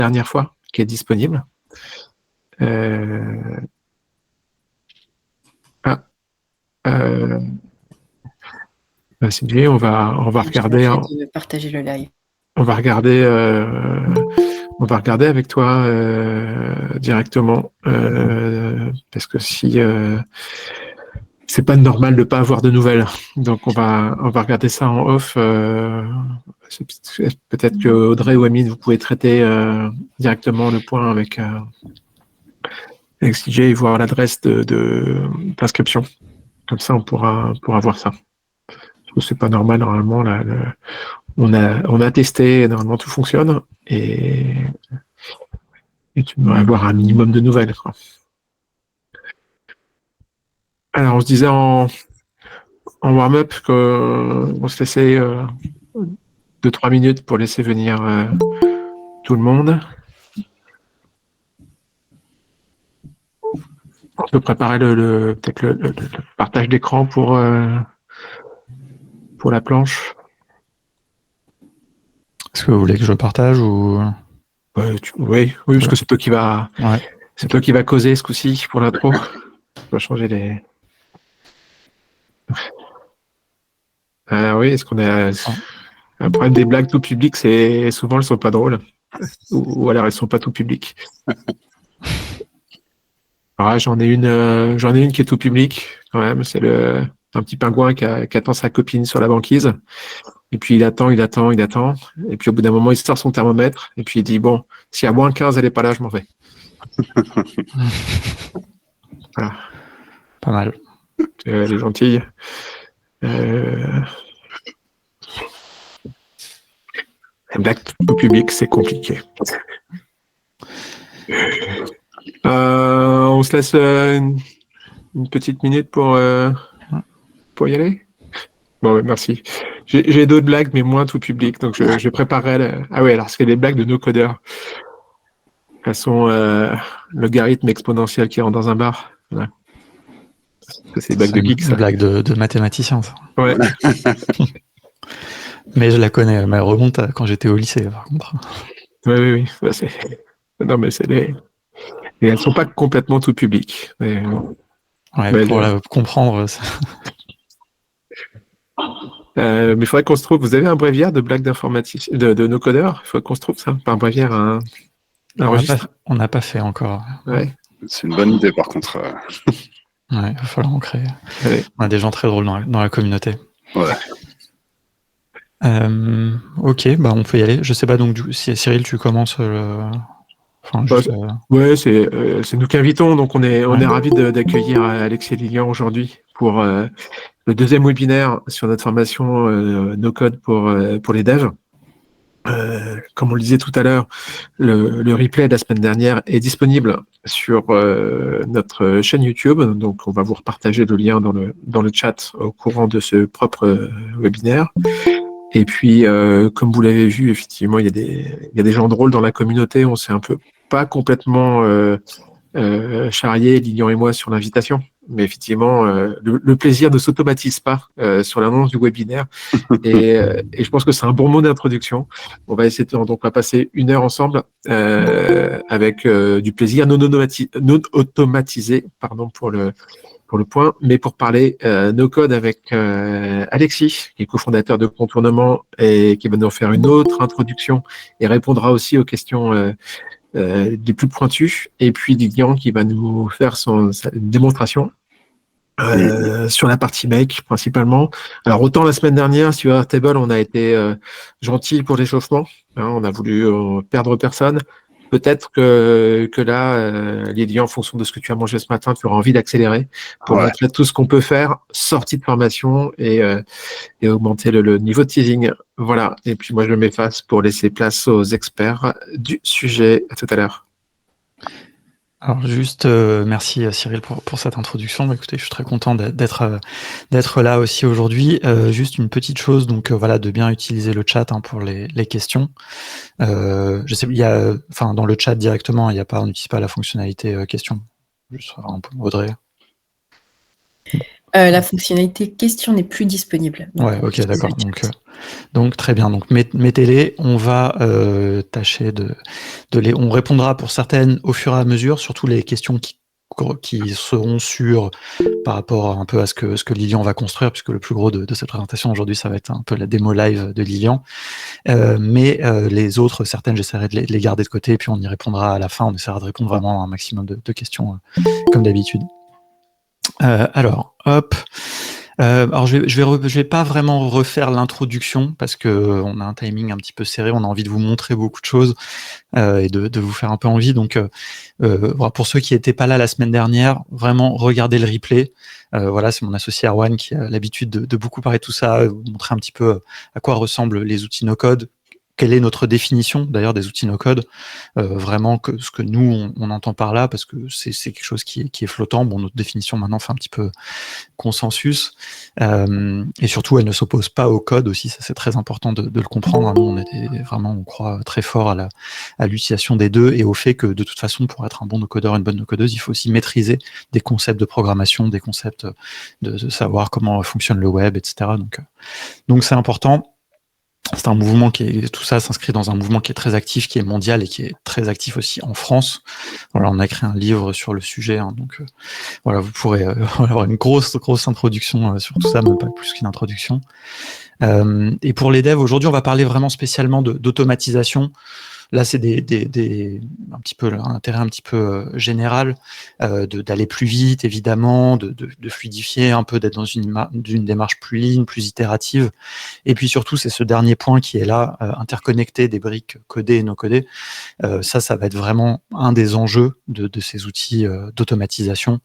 dernière fois qui est disponible. Sylvie, on va regarder. De partager le live. On va regarder avec toi directement parce que si c'est pas normal de pas avoir de nouvelles, donc on va regarder ça en off. Peut-être que Audrey ou Amine, vous pouvez traiter directement le point avec CJ et voir l'adresse de l'inscription. Comme ça, on pourra voir ça. C'est pas normal normalement là. On a testé, normalement tout fonctionne et tu devrais avoir un minimum de nouvelles, quoi. Alors, on se disait en warm-up qu'on se laissait 2-3 minutes pour laisser venir tout le monde. On peut préparer peut-être le partage d'écran pour la planche. Est-ce que vous voulez que je partage ou... Oui, parce que c'est toi qui va causer ce coup-ci pour l'intro. On va changer les... oui, est-ce qu'on a... Un problème des blagues tout public, c'est souvent elles sont pas drôles, ou alors elles sont pas tout public. Alors, j'en ai une qui est tout public quand même. C'est un petit pingouin qui attend sa copine sur la banquise. Et puis il attend. Et puis au bout d'un moment, il sort son thermomètre et puis il dit bon, s'il y a moins 15, elle est pas là, je m'en vais. Voilà. Pas mal. Elle est gentille. Les blagues tout public, c'est compliqué. On se laisse une petite minute pour y aller. Bon, merci. J'ai d'autres blagues, mais moins tout public, donc je préparerai. Ah oui, alors c'est les blagues de nos codeurs. Elles sont logarithme exponentiel qui rentre dans un bar. Voilà. C'est des blagues de geek, ça. Une blague de mathématicien, ça. Ouais. Mais je la connais, mais elle remonte à quand j'étais au lycée, par contre. Oui. Bah, non, mais c'est les... Et elles sont pas complètement tout public. Mais... Ouais, pour la comprendre. Ça... mais il faudrait qu'on se trouve. Vous avez un bréviaire de blagues d'informatique, de nos codeurs? Il faudrait qu'on se trouve ça. Pas un bréviaire, un registre. On n'a pas fait encore. Ouais. C'est une bonne idée, par contre. Ouais, il va falloir en créer. Ouais. On a des gens très drôles dans la communauté. Ouais. Ok, bah on peut y aller. Je sais pas, donc si Cyril, tu commences. Enfin, juste, ouais, c'est nous qui invitons, donc on est ravis d'accueillir Alexis Lilian aujourd'hui pour le deuxième webinaire sur notre formation No Code pour les devs. Comme on le disait tout à l'heure, le replay de la semaine dernière est disponible sur notre chaîne YouTube, donc on va vous repartager le lien dans le chat au courant de ce propre webinaire. Et puis, comme vous l'avez vu, effectivement, il y a des gens drôles dans la communauté. On s'est un peu pas complètement charrié, Lilian et moi, sur l'invitation. Mais effectivement, le plaisir ne s'automatise pas sur l'annonce du webinaire. Et je pense que c'est un bon mot d'introduction. On va essayer donc on va passer 1 heure ensemble avec du plaisir non automatisé, pardon pour le point, mais pour parler no code avec Alexis, qui est cofondateur de Contournement et qui va nous faire une autre introduction et répondra aussi aux questions les plus pointues. Et puis Lilian qui va nous faire sa démonstration sur la partie make principalement. Alors autant la semaine dernière sur Airtable, on a été gentil pour l'échauffement, hein, on a voulu perdre personne. Peut-être que là, Lilian, en fonction de ce que tu as mangé ce matin, tu auras envie d'accélérer pour montrer tout ce qu'on peut faire, sortie de formation et augmenter le niveau de teasing. Voilà. Et puis moi, je m'efface pour laisser place aux experts du sujet. À tout à l'heure. Alors juste, merci Cyril pour cette introduction. Bah, écoutez, je suis très content d'être là aussi aujourd'hui. Juste une petite chose, donc voilà, de bien utiliser le chat pour les questions. Je sais, dans le chat directement, on n'utilise pas la fonctionnalité question. Juste un peu, Audrey. La fonctionnalité question n'est plus disponible. Ouais, ok, d'accord. Donc Donc très bien, donc mettez-les, on va tâcher on répondra pour certaines au fur et à mesure, surtout les questions qui seront par rapport un peu à ce que Lilian va construire, puisque le plus gros de cette présentation aujourd'hui, ça va être un peu la démo live de Lilian. Mais les autres, certaines, j'essaierai de les garder de côté, et puis on y répondra à la fin, on essaiera de répondre vraiment à un maximum de questions, comme d'habitude. Alors, hop. Alors je vais pas vraiment refaire l'introduction parce que on a un timing un petit peu serré, on a envie de vous montrer beaucoup de choses et de vous faire un peu envie. Donc voilà, pour ceux qui n'étaient pas là la semaine dernière, vraiment regardez le replay. Voilà, c'est mon associé Erwan qui a l'habitude de beaucoup parler de tout ça, vous montrer un petit peu à quoi ressemblent les outils no-code. Quelle est notre définition d'ailleurs des outils no-code, vraiment ce que nous on entend par là, parce que c'est quelque chose qui est flottant. Bon, notre définition maintenant fait un petit peu consensus, et surtout elle ne s'oppose pas au code aussi, ça c'est très important de le comprendre. Nous on croit très fort à l'utilisation des deux et au fait que de toute façon pour être un bon no-codeur, une bonne no-codeuse, il faut aussi maîtriser des concepts de programmation, des concepts de savoir comment fonctionne le web, etc. Donc c'est important. C'est un mouvement tout ça s'inscrit dans un mouvement qui est très actif, qui est mondial et qui est très actif aussi en France. Voilà, on a écrit un livre sur le sujet, donc voilà, vous pourrez avoir une grosse introduction sur tout ça, même pas plus qu'une introduction. Et pour les devs, aujourd'hui, on va parler vraiment spécialement d'automatisation. Là, c'est un petit peu un intérêt un petit peu général d'aller plus vite, évidemment, de fluidifier un peu, d'être dans d'une démarche plus lean, plus itérative. Et puis surtout, c'est ce dernier point qui est là, interconnecter des briques codées et non codées. Ça va être vraiment un des enjeux de ces outils d'automatisation.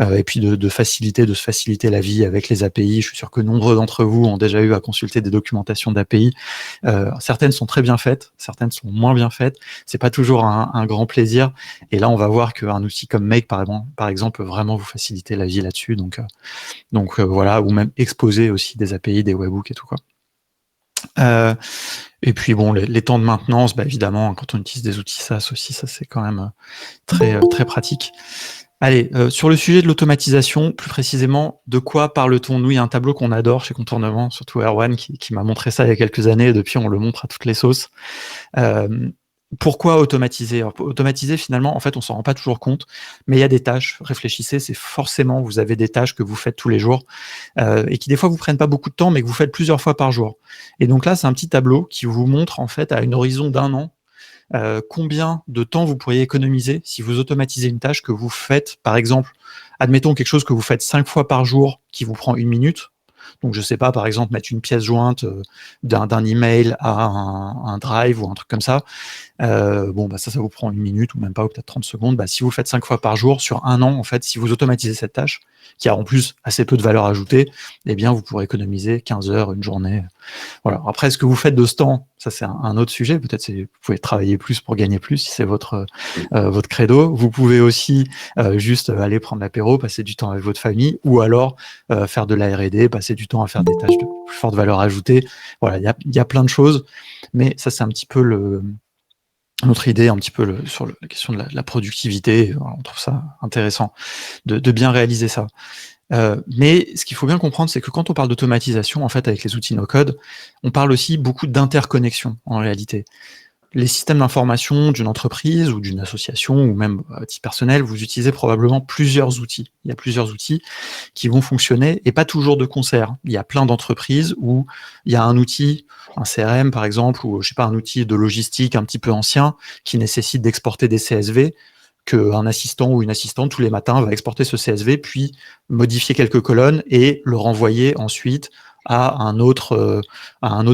Et puis de se faciliter la vie avec les API. Je suis sûr que nombreux d'entre vous ont déjà eu à consulter des documentations d'API. Certaines sont très bien faites, certaines sont moins bien faites. C'est pas toujours un grand plaisir. Et là, on va voir qu'un outil comme Make, par exemple, peut vraiment vous faciliter la vie là-dessus. Donc voilà, ou même exposer aussi des API, des webhooks et tout quoi. Et puis bon, les temps de maintenance, évidemment, quand on utilise des outils SaaS aussi, ça c'est quand même très pratique. Allez, sur le sujet de l'automatisation, plus précisément, de quoi parle-t-on? Nous, il y a un tableau qu'on adore chez Contournement, surtout Erwan qui m'a montré ça il y a quelques années, et depuis on le montre à toutes les sauces. Pourquoi automatiser? Alors, automatiser, finalement, en fait, on s'en rend pas toujours compte, mais il y a des tâches, réfléchissez, c'est forcément, vous avez des tâches que vous faites tous les jours, et qui des fois vous prennent pas beaucoup de temps, mais que vous faites plusieurs fois par jour. Et donc là, c'est un petit tableau qui vous montre, en fait, à une horizon d'1 an, combien de temps vous pourriez économiser si vous automatisez une tâche que vous faites, par exemple, admettons quelque chose que vous faites 5 fois par jour qui vous prend 1 minute. Donc, je sais pas, par exemple, mettre une pièce jointe d'un email à un drive ou un truc comme ça. Ça vous prend 1 minute ou même pas, ou peut-être 30 secondes. Si vous le faites 5 fois par jour sur 1 an, en fait, si vous automatisez cette tâche, qui a en plus assez peu de valeur ajoutée, eh bien, vous pourrez économiser 15 heures, une journée. Voilà. Après, ce que vous faites de ce temps, ça c'est un autre sujet. Peut-être vous pouvez travailler plus pour gagner plus si c'est votre credo. Vous pouvez aussi juste aller prendre l'apéro, passer du temps avec votre famille, ou alors faire de la R&D, passer du temps à faire des tâches de plus forte valeur ajoutée. Voilà, il y a plein de choses, mais ça c'est un petit peu notre idée, un petit peu sur la question de la productivité. Voilà, on trouve ça intéressant de bien réaliser ça. Mais ce qu'il faut bien comprendre, c'est que quand on parle d'automatisation, en fait, avec les outils no-code, on parle aussi beaucoup d'interconnexion, en réalité. Les systèmes d'information d'une entreprise ou d'une association, ou même à titre personnel, vous utilisez probablement plusieurs outils. Il y a plusieurs outils qui vont fonctionner, et pas toujours de concert. Il y a plein d'entreprises où il y a un outil, un CRM par exemple, ou je sais pas, un outil de logistique un petit peu ancien, qui nécessite d'exporter des CSV, qu'un assistant ou une assistante tous les matins va exporter ce CSV, puis modifier quelques colonnes et le renvoyer ensuite à un autre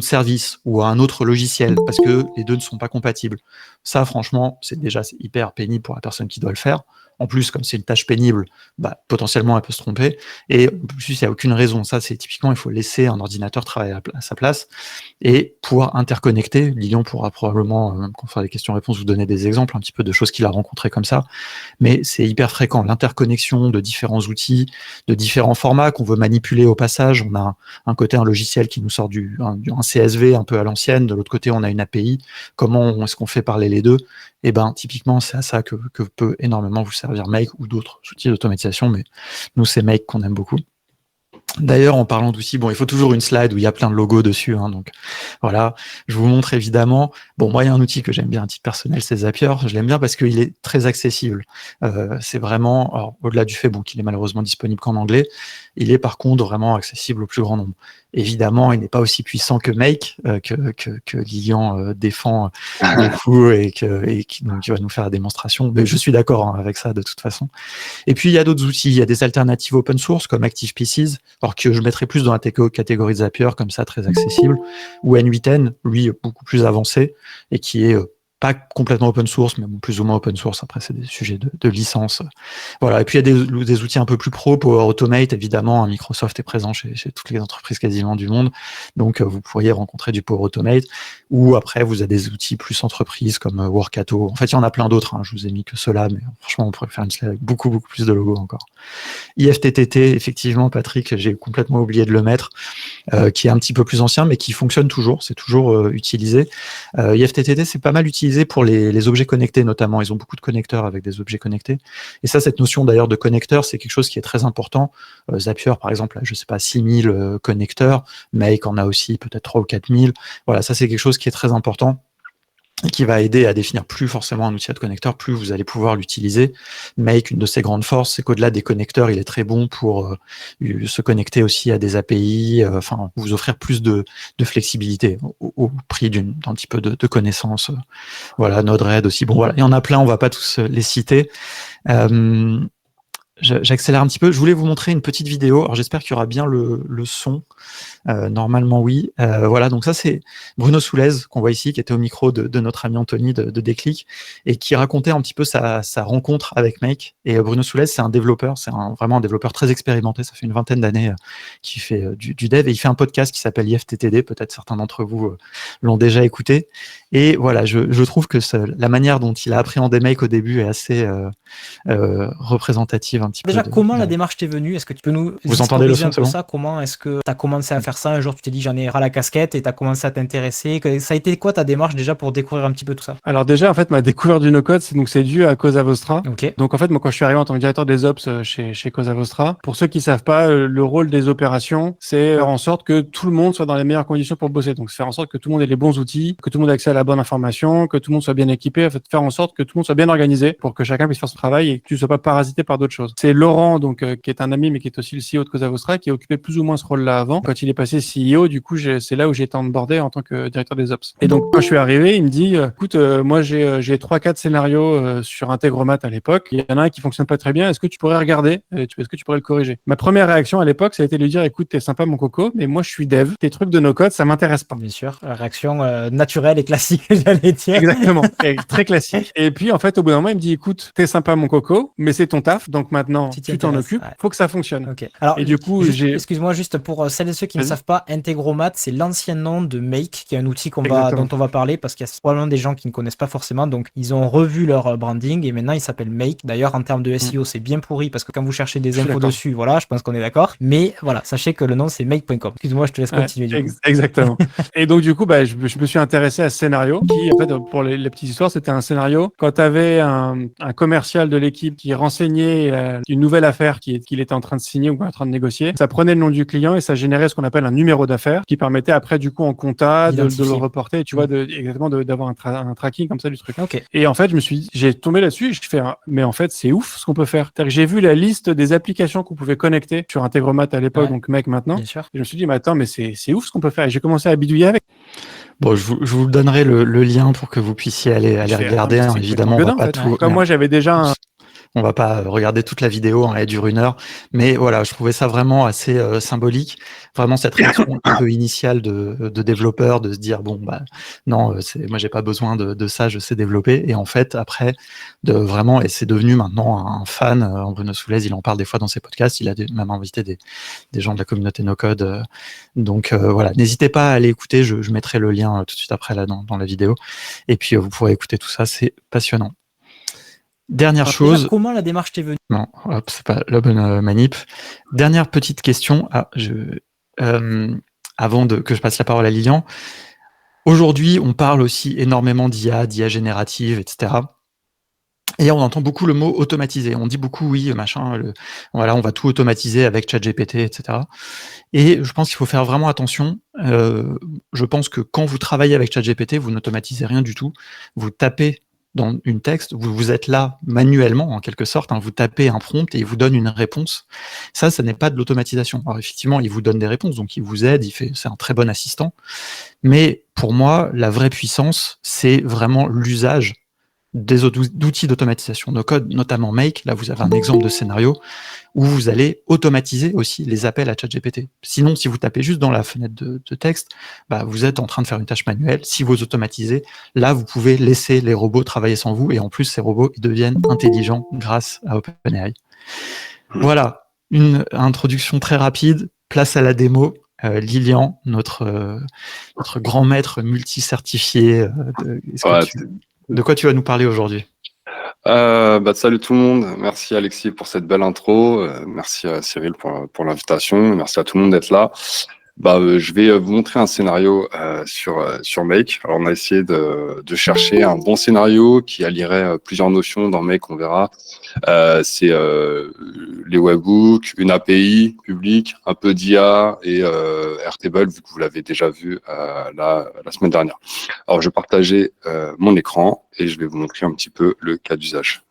service ou à un autre logiciel, parce que les deux ne sont pas compatibles. Ça, franchement, c'est hyper pénible pour la personne qui doit le faire. En plus, comme c'est une tâche pénible, potentiellement, elle peut se tromper. Et en plus, il n'y a aucune raison. Ça, c'est typiquement, il faut laisser un ordinateur travailler à sa place et pouvoir interconnecter. Lilian pourra probablement, même quand on fera des questions-réponses, vous donner des exemples un petit peu de choses qu'il a rencontrées comme ça. Mais c'est hyper fréquent. L'interconnexion de différents outils, de différents formats qu'on veut manipuler au passage. On a un côté un logiciel qui nous sort un CSV un peu à l'ancienne. De l'autre côté, on a une API. Comment est-ce qu'on fait parler les deux? Et typiquement, c'est à ça que peut énormément vous servir Make ou d'autres outils d'automatisation, mais nous, c'est Make qu'on aime beaucoup. D'ailleurs, en parlant d'outils, bon, il faut toujours une slide où il y a plein de logos dessus, hein, donc voilà. Je vous montre évidemment. Bon, moi, il y a un outil que j'aime bien à titre personnel, c'est Zapier. Je l'aime bien parce qu'il est très accessible. C'est vraiment, alors, au-delà du fait qu'il est malheureusement disponible qu'en anglais, il est par contre vraiment accessible au plus grand nombre. Évidemment, il n'est pas aussi puissant que Make, que Lilian défend beaucoup donc il va nous faire la démonstration. Mais je suis d'accord avec ça de toute façon. Et puis, il y a d'autres outils. Il y a des alternatives open source comme Active Pieces, alors que je mettrais plus dans la catégorie Zapier, comme ça, très accessible, ou N8N, lui, beaucoup plus avancé, et qui est pas complètement open source, mais plus ou moins open source. Après, c'est des sujets de licence. Voilà. Et puis, il y a des outils un peu plus pro. Power Automate, évidemment, Microsoft est présent chez toutes les entreprises quasiment du monde. Donc, vous pourriez rencontrer du Power Automate. Ou après, vous avez des outils plus entreprises comme Workato. En fait, il y en a plein d'autres. Je vous ai mis que ceux-là, mais franchement, on pourrait faire une slide avec beaucoup, beaucoup plus de logos encore. IFTTT, effectivement, Patrick, j'ai complètement oublié de le mettre, qui est un petit peu plus ancien, mais qui fonctionne toujours. C'est toujours utilisé. IFTTT, c'est pas mal utilisé pour les objets connectés, notamment. Ils ont beaucoup de connecteurs avec des objets connectés. Et ça, cette notion d'ailleurs de connecteur, c'est quelque chose qui est très important. Zapier, par exemple, là, je sais pas, 6000 connecteurs. Make en a aussi peut-être 3 ou 4000. Voilà, ça, c'est quelque chose qui est très important et qui va aider à définir plus forcément un outil de connecteur, plus vous allez pouvoir l'utiliser. Make, une de ses grandes forces, c'est qu'au-delà des connecteurs, il est très bon pour se connecter aussi à des API, vous offrir plus de flexibilité au prix d'un petit peu de connaissances. Voilà, Node-RED aussi. Bon, voilà, il y en a plein, on va pas tous les citer. J'accélère un petit peu. Je voulais vous montrer une petite vidéo. Alors, j'espère qu'il y aura bien le son. Normalement, oui. Voilà, donc ça, c'est Bruno Soulez, qu'on voit ici, qui était au micro de notre ami Anthony de Déclic, et qui racontait un petit peu sa rencontre avec Make. Et Bruno Soulez, c'est un développeur, vraiment un développeur très expérimenté. Ça fait une vingtaine d'années qu'il fait du dev, et il fait un podcast qui s'appelle IFTTD. Peut-être certains d'entre vous l'ont déjà écouté. Et voilà, je trouve que la manière dont il a appréhendé Make au début est assez représentative un petit Déjà, peu. comment la démarche t'est venue? Est-ce que tu peux nous entendez le son, un peu ça? Comment est-ce que tu as commencé à faire ça? Un jour, tu t'es dit, j'en ai ras la casquette et tu as commencé à t'intéresser. Ça a été quoi ta démarche déjà pour découvrir un petit peu tout ça? Alors déjà, en fait, ma découverte du no-code, c'est dû à Cosa Vostra. Ok. Donc en fait, moi, quand je suis arrivé en tant que directeur des ops chez Cosa Vostra, pour ceux qui savent pas, le rôle des opérations, c'est faire en sorte que tout le monde soit dans les meilleures conditions pour bosser. Donc c'est faire en sorte que tout le monde ait les bons outils, que tout le monde ait accès à la bonne information, que tout le monde soit bien équipé, en fait, faire en sorte que tout le monde soit bien organisé pour que chacun puisse faire son travail et que tu ne sois pas parasité par d'autres choses. C'est Laurent, donc, qui est un ami, mais qui est aussi le CEO de Cosa Vostra, qui a occupé plus ou moins ce rôle-là avant. Quand il est passé CEO, du coup, c'est là où j'ai été onboardé en tant que directeur des ops. Et donc, quand je suis arrivé, il me dit, écoute, moi, j'ai 3-4 scénarios sur Integromat à l'époque. Il y en a un qui fonctionne pas très bien. Est-ce que tu pourrais regarder? Est-ce que tu pourrais le corriger? Ma première réaction à l'époque, ça a été de lui dire, écoute, t'es sympa, mon coco, mais moi, je suis dev. Tes trucs de no-code, ça m'intéresse pas. Bien sûr, réaction naturelle et classique, j'allais dire. Exactement, très classique. Et puis, en fait, au bout d'un moment, il me dit, écoute, t'es sympa, mon coco, mais c'est ton taf. Donc maintenant, Si tu t'en occupes. ouais. Faut que ça fonctionne. Ok. Alors, et du coup, excuse-moi, juste pour celles et ceux qui ne savent pas, Integromat, c'est l'ancien nom de Make, qui est un outil dont on va parler parce qu'il y a probablement des gens qui ne connaissent pas forcément. Donc, ils ont revu leur branding et maintenant, il s'appelle Make. D'ailleurs, en termes de SEO, c'est bien pourri parce que quand vous cherchez des infos dessus, voilà, je pense qu'on est d'accord. Mais voilà, sachez que le nom, c'est make.com. Excuse-moi, je te laisse continuer. Exactement. Et donc, du coup, je me suis intéressé à ce scénario qui, en fait, pour les petites histoires, c'était un scénario. Quand tu avais un commercial de l'équipe qui renseignait une nouvelle affaire qu'il était en train de signer ou en train de négocier, ça prenait le nom du client et ça générait ce qu'on appelle un numéro d'affaires qui permettait après, du coup, en compta, de le reporter, tu vois, exactement, d'avoir un tracking comme ça du truc. Okay. Et en fait, j'ai tombé là-dessus, je fais, mais en fait, c'est ouf ce qu'on peut faire. C'est-à-dire que j'ai vu la liste des applications qu'on pouvait connecter sur Integromat à l'époque, donc Make maintenant. Bien sûr. Et je me suis dit, mais attends, mais c'est ouf ce qu'on peut faire. Et j'ai commencé à bidouiller avec. Bon, je vous donnerai le lien pour que vous puissiez aller regarder. Évidemment, on va pas tout. Comme moi, j'avais déjà on va pas regarder toute la vidéo, elle dure 1 heure, mais voilà, je trouvais ça vraiment assez symbolique, vraiment cette réaction un peu initiale de développeur, de se dire bon non, moi j'ai pas besoin de ça, je sais développer, et en fait après et c'est devenu maintenant un fan. Bruno Soulez, il en parle des fois dans ses podcasts, il a même invité des gens de la communauté no code, donc voilà, n'hésitez pas à aller écouter, je mettrai le lien tout de suite après là dans la vidéo, et puis vous pourrez écouter tout ça, c'est passionnant. Dernière chose. Déjà, comment la démarche t'est venue? Non, hop, c'est pas la bonne manip. Dernière petite question. Avant que je passe la parole à Lilian. Aujourd'hui, on parle aussi énormément d'IA générative, etc. Et on entend beaucoup le mot automatisé. On dit beaucoup, oui, machin, voilà, on va tout automatiser avec ChatGPT, etc. Et je pense qu'il faut faire vraiment attention. Je pense que quand vous travaillez avec ChatGPT, vous n'automatisez rien du tout. Vous tapez dans une texte, vous êtes là manuellement, en quelque sorte, hein, vous tapez un prompt et il vous donne une réponse. Ça n'est pas de l'automatisation. Alors effectivement, il vous donne des réponses, donc il vous aide, c'est un très bon assistant. Mais pour moi, la vraie puissance, c'est vraiment l'usage d'outils d'automatisation no code, notamment Make. Là, vous avez un exemple de scénario où vous allez automatiser aussi les appels à ChatGPT. Sinon, si vous tapez juste dans la fenêtre de texte, vous êtes en train de faire une tâche manuelle. Si vous automatisez, là, vous pouvez laisser les robots travailler sans vous, et en plus, ces robots ils deviennent intelligents grâce à OpenAI. Voilà, une introduction très rapide. Place à la démo. Lilian, notre grand maître multi-certifié, de quoi tu vas nous parler aujourd'hui? Salut tout le monde. Merci Alexis pour cette belle intro. Merci à Cyril pour l'invitation. Merci à tout le monde d'être là. Je vais vous montrer un scénario sur Make. Alors on a essayé de chercher un bon scénario qui allierait plusieurs notions dans Make, on verra. C'est les webhooks, une API publique, un peu d'IA et Airtable, vu que vous l'avez déjà vu la semaine dernière. Alors je vais partager mon écran et je vais vous montrer un petit peu le cas d'usage.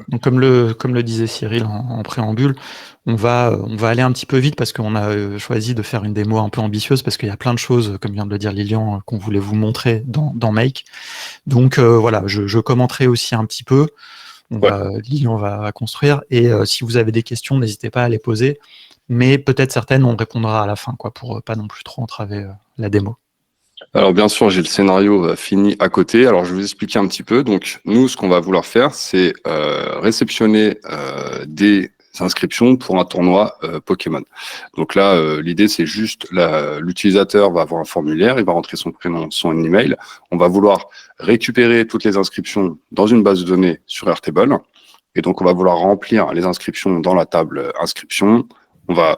Donc comme le disait Cyril en préambule, on va aller un petit peu vite parce qu'on a choisi de faire une démo un peu ambitieuse parce qu'il y a plein de choses, comme vient de le dire Lilian, qu'on voulait vous montrer dans Make. Donc voilà, je commenterai aussi un petit peu. Lilian va construire, et si vous avez des questions, n'hésitez pas à les poser, mais peut-être certaines on répondra à la fin, pour pas non plus trop entraver la démo. Alors bien sûr, j'ai le scénario fini à côté. Alors je vais vous expliquer un petit peu. Donc nous, ce qu'on va vouloir faire, c'est réceptionner des inscriptions pour un tournoi Pokémon. Donc là, l'idée, c'est juste l'utilisateur va avoir un formulaire, il va rentrer son prénom, son email. On va vouloir récupérer toutes les inscriptions dans une base de données sur Airtable. Et donc, on va vouloir remplir les inscriptions dans la table inscription. On va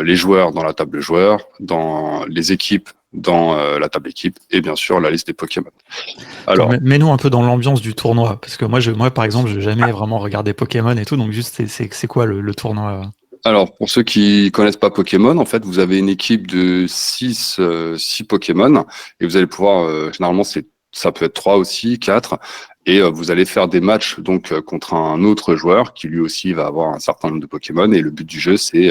les joueurs dans la table joueurs, dans les équipes dans la table équipe, et bien sûr la liste des Pokémon. Alors, mets-nous un peu dans l'ambiance du tournoi, parce que moi par exemple, j'ai jamais vraiment regardé Pokémon et tout, donc juste c'est quoi le tournoi? Alors, pour ceux qui connaissent pas Pokémon, en fait, vous avez une équipe de 6 Pokémon, et vous allez pouvoir, généralement, ça peut être 3 aussi, 4, et vous allez faire des matchs donc contre un autre joueur qui lui aussi va avoir un certain nombre de Pokémon, et le but du jeu, c'est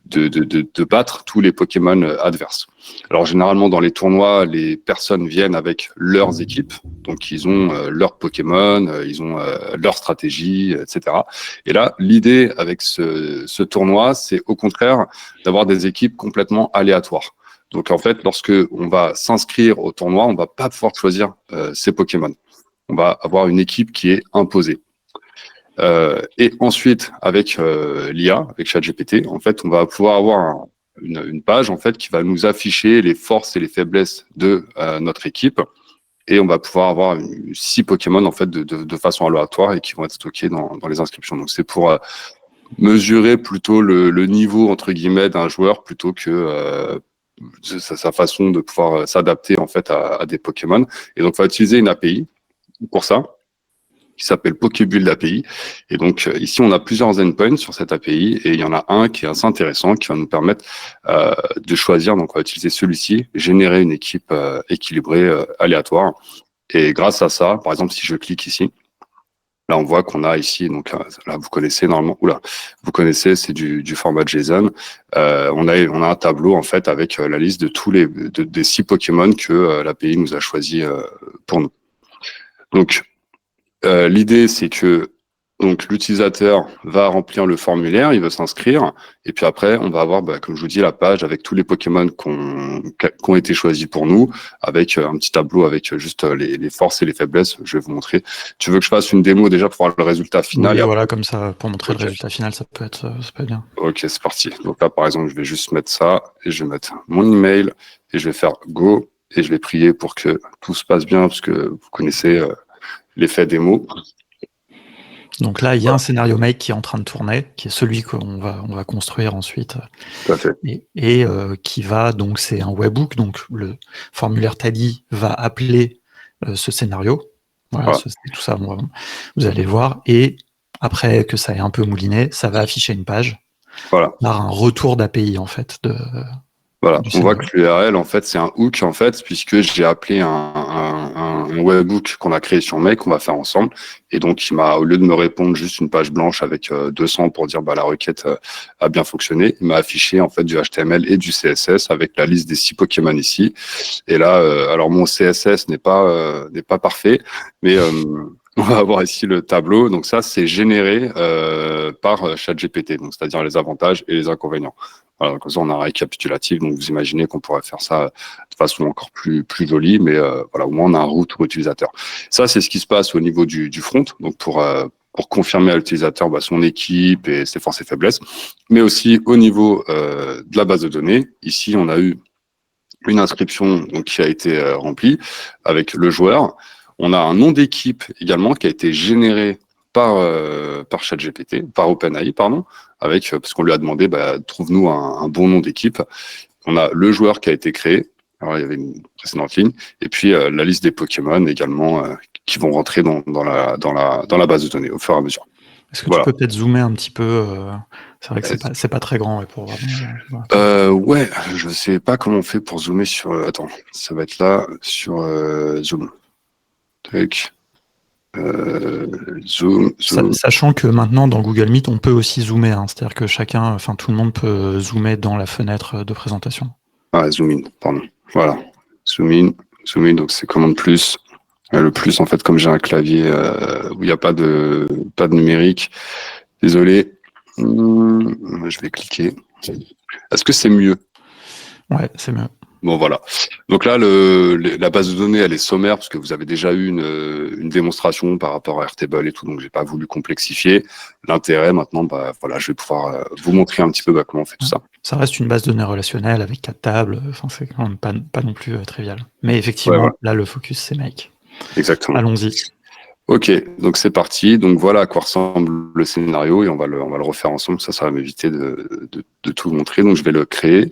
de battre tous les Pokémon adverses. Alors, généralement, dans les tournois, les personnes viennent avec leurs équipes, donc ils ont leurs Pokémon, ils ont leur stratégie, etc. Et là, l'idée avec ce tournoi, c'est au contraire d'avoir des équipes complètement aléatoires. Donc, en fait, lorsque on va s'inscrire au tournoi, on va pas pouvoir choisir ses Pokémon. On va avoir une équipe qui est imposée. Et ensuite, avec l'IA, avec ChatGPT, en fait, on va pouvoir avoir une page en fait qui va nous afficher les forces et les faiblesses de notre équipe, et on va pouvoir avoir 6 Pokémon en fait de façon aléatoire et qui vont être stockés dans les inscriptions. Donc c'est pour mesurer plutôt le niveau entre guillemets d'un joueur plutôt que sa façon de pouvoir s'adapter en fait à des Pokémon. Et donc on va utiliser une API pour ça, qui s'appelle Pokébuild API. Et donc, ici, on a plusieurs endpoints sur cette API, et il y en a un qui est assez intéressant, qui va nous permettre de choisir, donc on va utiliser celui-ci, générer une équipe équilibrée, aléatoire. Et grâce à ça, par exemple, si je clique ici, là, on voit qu'on a ici, donc là, vous connaissez normalement, vous connaissez, c'est du format JSON. On a un tableau, en fait, avec la liste de tous des 6 Pokémon que l'API nous a choisi pour nous. Donc, l'idée, c'est que l'utilisateur va remplir le formulaire, il veut s'inscrire, et puis après, on va avoir, comme je vous dis, la page avec tous les Pokémon qui ont été choisis pour nous, avec un petit tableau avec juste les forces et les faiblesses. Je vais vous montrer. Tu veux que je fasse une démo déjà pour voir le résultat final? Oui, voilà, comme ça, pour montrer le résultat final, ça peut être bien. Ok, c'est parti. Donc là, par exemple, je vais juste mettre ça, et je vais mettre mon email, et je vais faire Go, et je vais prier pour que tout se passe bien, parce que vous connaissez l'effet démo. Donc là, il y a un scénario Make qui est en train de tourner, qui est celui qu'on va construire ensuite. Tout à fait. Et qui va, donc c'est un webhook, donc le formulaire Tally va appeler ce scénario. Voilà, c'est tout ça. vous allez le voir, et après que ça ait un peu mouliné, ça va afficher une page Voilà. par un retour d'API en fait. Voilà, du on voit scénario. que l'URL, en fait, c'est un hook, en fait, puisque j'ai appelé un webhook qu'on a créé sur Make, qu'on va faire ensemble. Et donc, au lieu de me répondre juste une page blanche avec 200 pour dire, la requête a bien fonctionné, il m'a affiché, en fait, du HTML et du CSS avec la liste des 6 Pokémon ici. Et là, alors, mon CSS n'est pas parfait, mais, on va avoir ici le tableau. Donc ça, c'est généré par ChatGPT, donc c'est-à-dire les avantages et les inconvénients. Voilà, comme ça, on a un récapitulatif. Donc, vous imaginez qu'on pourrait faire ça de façon encore plus jolie, mais voilà, au moins, on a un retour utilisateur. Ça, c'est ce qui se passe au niveau du front. Donc, pour confirmer à l'utilisateur son équipe et ses forces et faiblesses, mais aussi au niveau de la base de données. Ici, on a eu une inscription donc, qui a été remplie avec le joueur. On a un nom d'équipe également qui a été généré par ChatGPT, par OpenAI, pardon, parce qu'on lui a demandé, trouve-nous un bon nom d'équipe. On a le joueur qui a été créé. Alors, il y avait une précédente ligne. Et puis, la liste des Pokémon également qui vont rentrer dans la base de données au fur et à mesure. Est-ce que tu peux peut-être zoomer un petit peu C'est vrai que c'est pas très grand pour voir. Ouais, je sais pas comment on fait pour zoomer sur... Attends, ça va être là, sur Zoom. Tac. Zoom. Sachant que maintenant dans Google Meet on peut aussi zoomer, hein, c'est-à-dire que tout le monde peut zoomer dans la fenêtre de présentation. Ah, zoom in, pardon. Voilà. Zoom in, donc c'est commande plus. Le plus, en fait, comme j'ai un clavier où il n'y a pas de numérique, désolé, je vais cliquer. Est-ce que c'est mieux? Ouais, c'est mieux. Bon, voilà. Donc là, la base de données, elle est sommaire parce que vous avez déjà eu une démonstration par rapport à Airtable et tout, donc j'ai pas voulu complexifier. L'intérêt, maintenant, voilà, je vais pouvoir vous montrer un petit peu comment on fait tout ça. Ça reste une base de données relationnelle avec 4 tables, c'est quand même pas non plus trivial. Mais effectivement, ouais. Là, le focus, c'est Make. Exactement. Allons-y. Ok, donc c'est parti. Donc voilà à quoi ressemble le scénario et on va le refaire ensemble. Ça va m'éviter de tout montrer. Donc je vais le créer.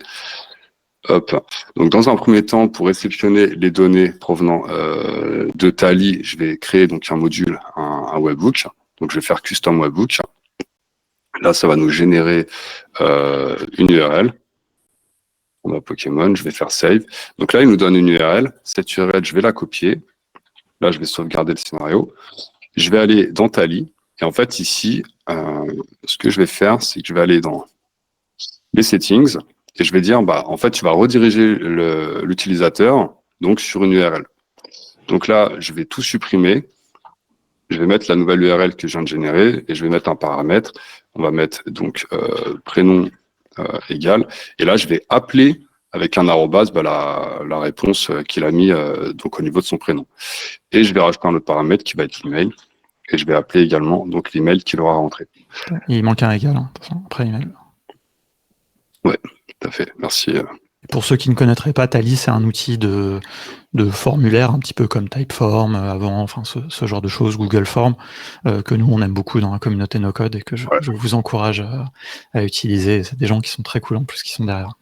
Hop. Donc dans un premier temps, pour réceptionner les données provenant de Tally, je vais créer donc un module, un webhook. Donc je vais faire custom webhook. Là, ça va nous générer une URL. On a Pokémon. Je vais faire save. Donc là, il nous donne une URL. Cette URL, je vais la copier. Là, je vais sauvegarder le scénario. Je vais aller dans Tally. Et en fait, ici, ce que je vais faire, c'est que je vais aller dans les settings et je vais dire, en fait, tu vas rediriger l'utilisateur donc sur une URL. Donc là, je vais tout supprimer. Je vais mettre la nouvelle URL que je viens de générer et je vais mettre un paramètre. On va mettre donc prénom égal. Et là, je vais appeler avec un arrobase la réponse qu'il a mis donc au niveau de son prénom. Et je vais rajouter un autre paramètre qui va être l'email. Et je vais appeler également donc l'email qu'il aura rentré. Il manque un égal, hein, après email. Ouais, tout à fait. Merci. Pour ceux qui ne connaîtraient pas, Tally, c'est un outil de formulaire, un petit peu comme Typeform avant, enfin ce genre de choses, Google Form, que nous on aime beaucoup dans la communauté NoCode et que je vous encourage à utiliser. C'est des gens qui sont très cool en plus qui sont derrière.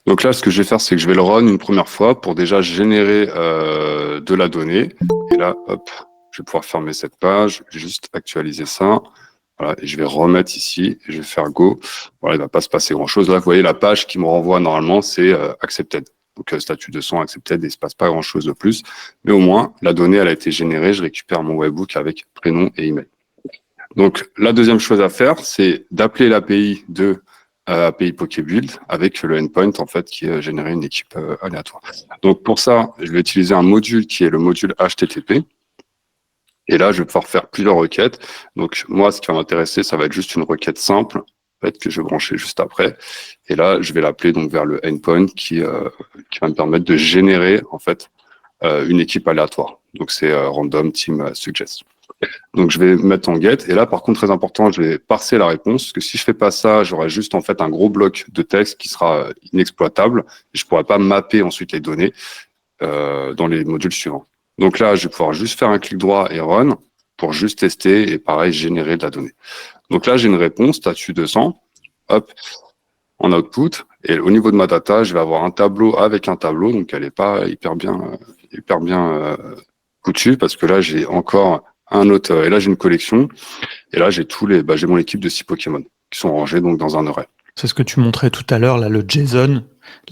Donc là, ce que je vais faire, c'est que je vais le run une première fois pour déjà générer de la donnée. Et là, hop, je vais pouvoir fermer cette page, juste actualiser ça. Voilà, et je vais remettre ici, et je vais faire Go. Voilà, il ne va pas se passer grand-chose. Là, vous voyez, la page qui me renvoie normalement, c'est Accepted. Donc, statut de son Accepted, et il ne se passe pas grand-chose de plus. Mais au moins, la donnée, elle a été générée. Je récupère mon webhook avec prénom et email. Donc, la deuxième chose à faire, c'est d'appeler l'API de API Pokébuild avec le endpoint en fait qui est généré une équipe aléatoire. Donc pour ça, je vais utiliser un module qui est le module HTTP. Et là, je vais pouvoir faire plusieurs requêtes. Donc moi, ce qui va m'intéresser, ça va être juste une requête simple en fait, que je vais brancher juste après. Et là, je vais l'appeler donc vers le endpoint qui va me permettre de générer en fait une équipe aléatoire. Donc c'est random team suggest. Donc, je vais mettre en get. Et là, par contre, très important, je vais parser la réponse. Parce que si je fais pas ça, j'aurai juste en fait un gros bloc de texte qui sera inexploitable. Et je pourrai pas mapper ensuite les données dans les modules suivants. Donc là, je vais pouvoir juste faire un clic droit et run pour juste tester et pareil, générer de la donnée. Donc là, j'ai une réponse, statut 200. Hop, en output. Et au niveau de ma data, je vais avoir un tableau avec un tableau. Donc, elle est pas hyper bien foutue parce que là, j'ai encore un autre, et là j'ai une collection, et là j'ai j'ai mon équipe de 6 Pokémon qui sont rangés donc dans un array. C'est ce que tu montrais tout à l'heure, là, le JSON.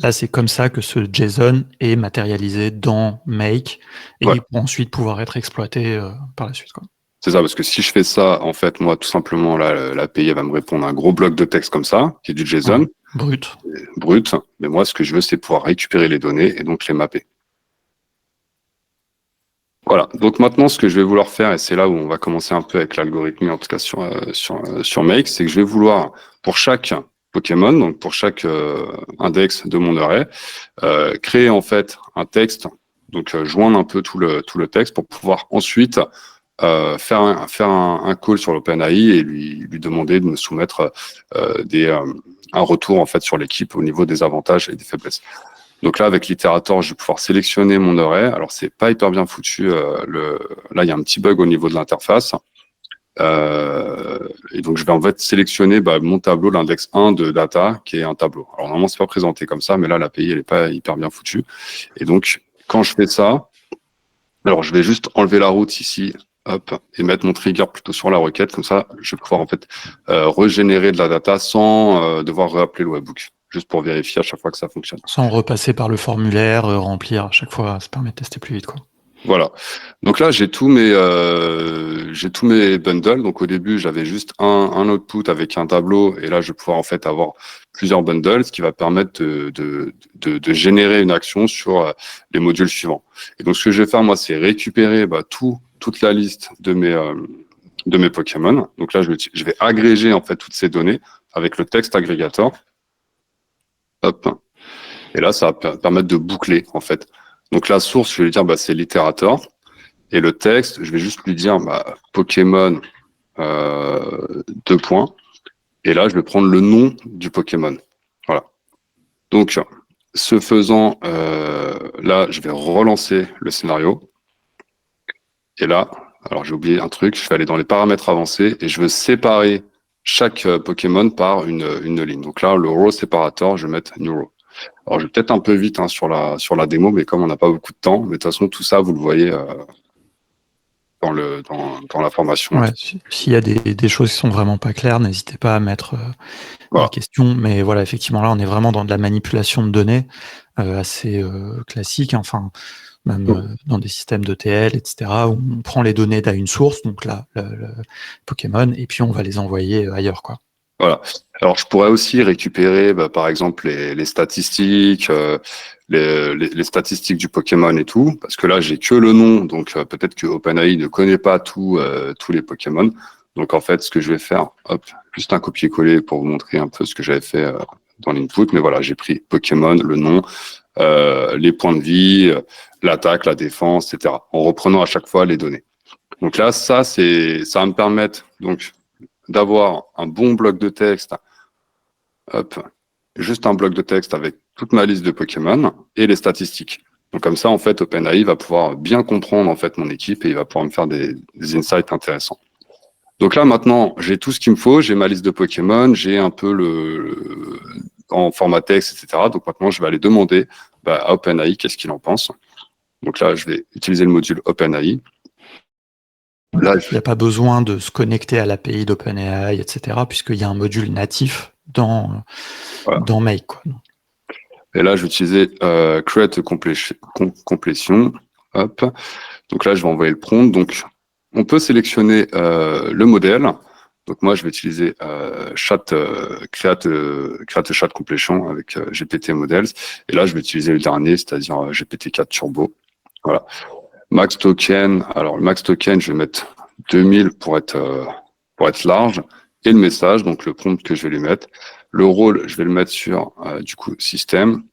Là, c'est comme ça que ce JSON est matérialisé dans Make et il peut ensuite pouvoir être exploité par la suite, quoi. C'est ça, parce que si je fais ça, en fait, moi, tout simplement, là, l'API elle va me répondre un gros bloc de texte comme ça, qui est du JSON. Brut. Brut. Mais moi, ce que je veux, c'est pouvoir récupérer les données et donc les mapper. Voilà. Donc maintenant, ce que je vais vouloir faire, et c'est là où on va commencer un peu avec l'algorithme, en tout cas sur Make, c'est que je vais vouloir, pour chaque Pokémon, donc pour chaque index de mon array, créer en fait un texte, donc joindre un peu tout le texte pour pouvoir ensuite faire un call sur l'OpenAI et lui demander de me soumettre un retour en fait sur l'équipe au niveau des avantages et des faiblesses. Donc là, avec l'itérator, je vais pouvoir sélectionner mon array. Alors, c'est pas hyper bien foutu. Là, il y a un petit bug au niveau de l'interface. Et donc, je vais en fait sélectionner mon tableau, l'index 1 de data, qui est un tableau. Alors, normalement, c'est pas présenté comme ça, mais là, l'API, elle est pas hyper bien foutue. Et donc, quand je fais ça, alors, je vais juste enlever la route ici, hop, et mettre mon trigger plutôt sur la requête. Comme ça, je vais pouvoir en fait régénérer de la data sans devoir réappeler le webhook. Juste pour vérifier à chaque fois que ça fonctionne. Sans repasser par le formulaire, remplir à chaque fois, ça permet de tester plus vite, quoi. Voilà. Donc là, j'ai tous mes bundles. Donc au début, j'avais juste un output avec un tableau, et là, je vais pouvoir en fait avoir plusieurs bundles, ce qui va permettre de générer une action sur les modules suivants. Et donc, ce que je vais faire, moi, c'est récupérer toute la liste de mes Pokémon. Donc là, je vais agréger en fait toutes ces données avec le text aggregator. Hop. Et là, ça va permettre de boucler, en fait. Donc, la source, je vais lui dire, c'est l'itérator. Et le texte, je vais juste lui dire, Pokémon, 2 points. Et là, je vais prendre le nom du Pokémon. Voilà. Donc, ce faisant, là, je vais relancer le scénario. Et là, alors j'ai oublié un truc, je vais aller dans les paramètres avancés et je veux séparer chaque Pokémon par une ligne. Donc là, le row séparateur, je vais mettre new row. Alors, je vais peut-être un peu vite sur la démo, mais comme on n'a pas beaucoup de temps, mais de toute façon, tout ça, vous le voyez dans la formation. Ouais, s'il y a des choses qui sont vraiment pas claires, n'hésitez pas à mettre Voilà. des questions. Mais voilà, effectivement, là, on est vraiment dans de la manipulation de données assez classique, enfin, même dans des systèmes d'ETL, etc., où on prend les données d'une source, donc là, le Pokémon, et puis on va les envoyer ailleurs, quoi. Voilà. Alors, je pourrais aussi récupérer, par exemple, les statistiques, les statistiques du Pokémon et tout, parce que là, j'ai que le nom, donc peut-être que OpenAI ne connaît pas tous les Pokémon. Donc, en fait, ce que je vais faire, hop, juste un copier-coller pour vous montrer un peu ce que j'avais fait dans l'input. Mais voilà, j'ai pris Pokémon, le nom, les points de vie, l'attaque, la défense, etc., en reprenant à chaque fois les données. Donc là, ça va me permettre donc d'avoir un bon bloc de texte, hop, juste un bloc de texte avec toute ma liste de Pokémon et les statistiques. Donc comme ça, en fait, OpenAI va pouvoir bien comprendre en fait mon équipe et il va pouvoir me faire des insights intéressants. Donc là, maintenant, j'ai tout ce qu'il me faut, j'ai ma liste de Pokémon, j'ai un peu en format texte, etc. Donc maintenant, je vais aller demander à OpenAI qu'est-ce qu'il en pense. Donc là, je vais utiliser le module OpenAI. Là, il n'y a pas besoin de se connecter à l'API d'OpenAI, etc., puisqu'il y a un module natif dans Make, quoi. Et là, je vais utiliser create completion. Hop. Donc là, je vais envoyer le prompt. Donc, on peut sélectionner le modèle. Donc moi, je vais utiliser create chat completion avec GPT models. Et là, je vais utiliser le dernier, c'est-à-dire GPT-4 Turbo. Voilà. Max token. Alors, le max token, je vais mettre 2000 pour être large. Et le message, donc le prompt que je vais lui mettre. Le rôle, je vais le mettre sur, du coup, système.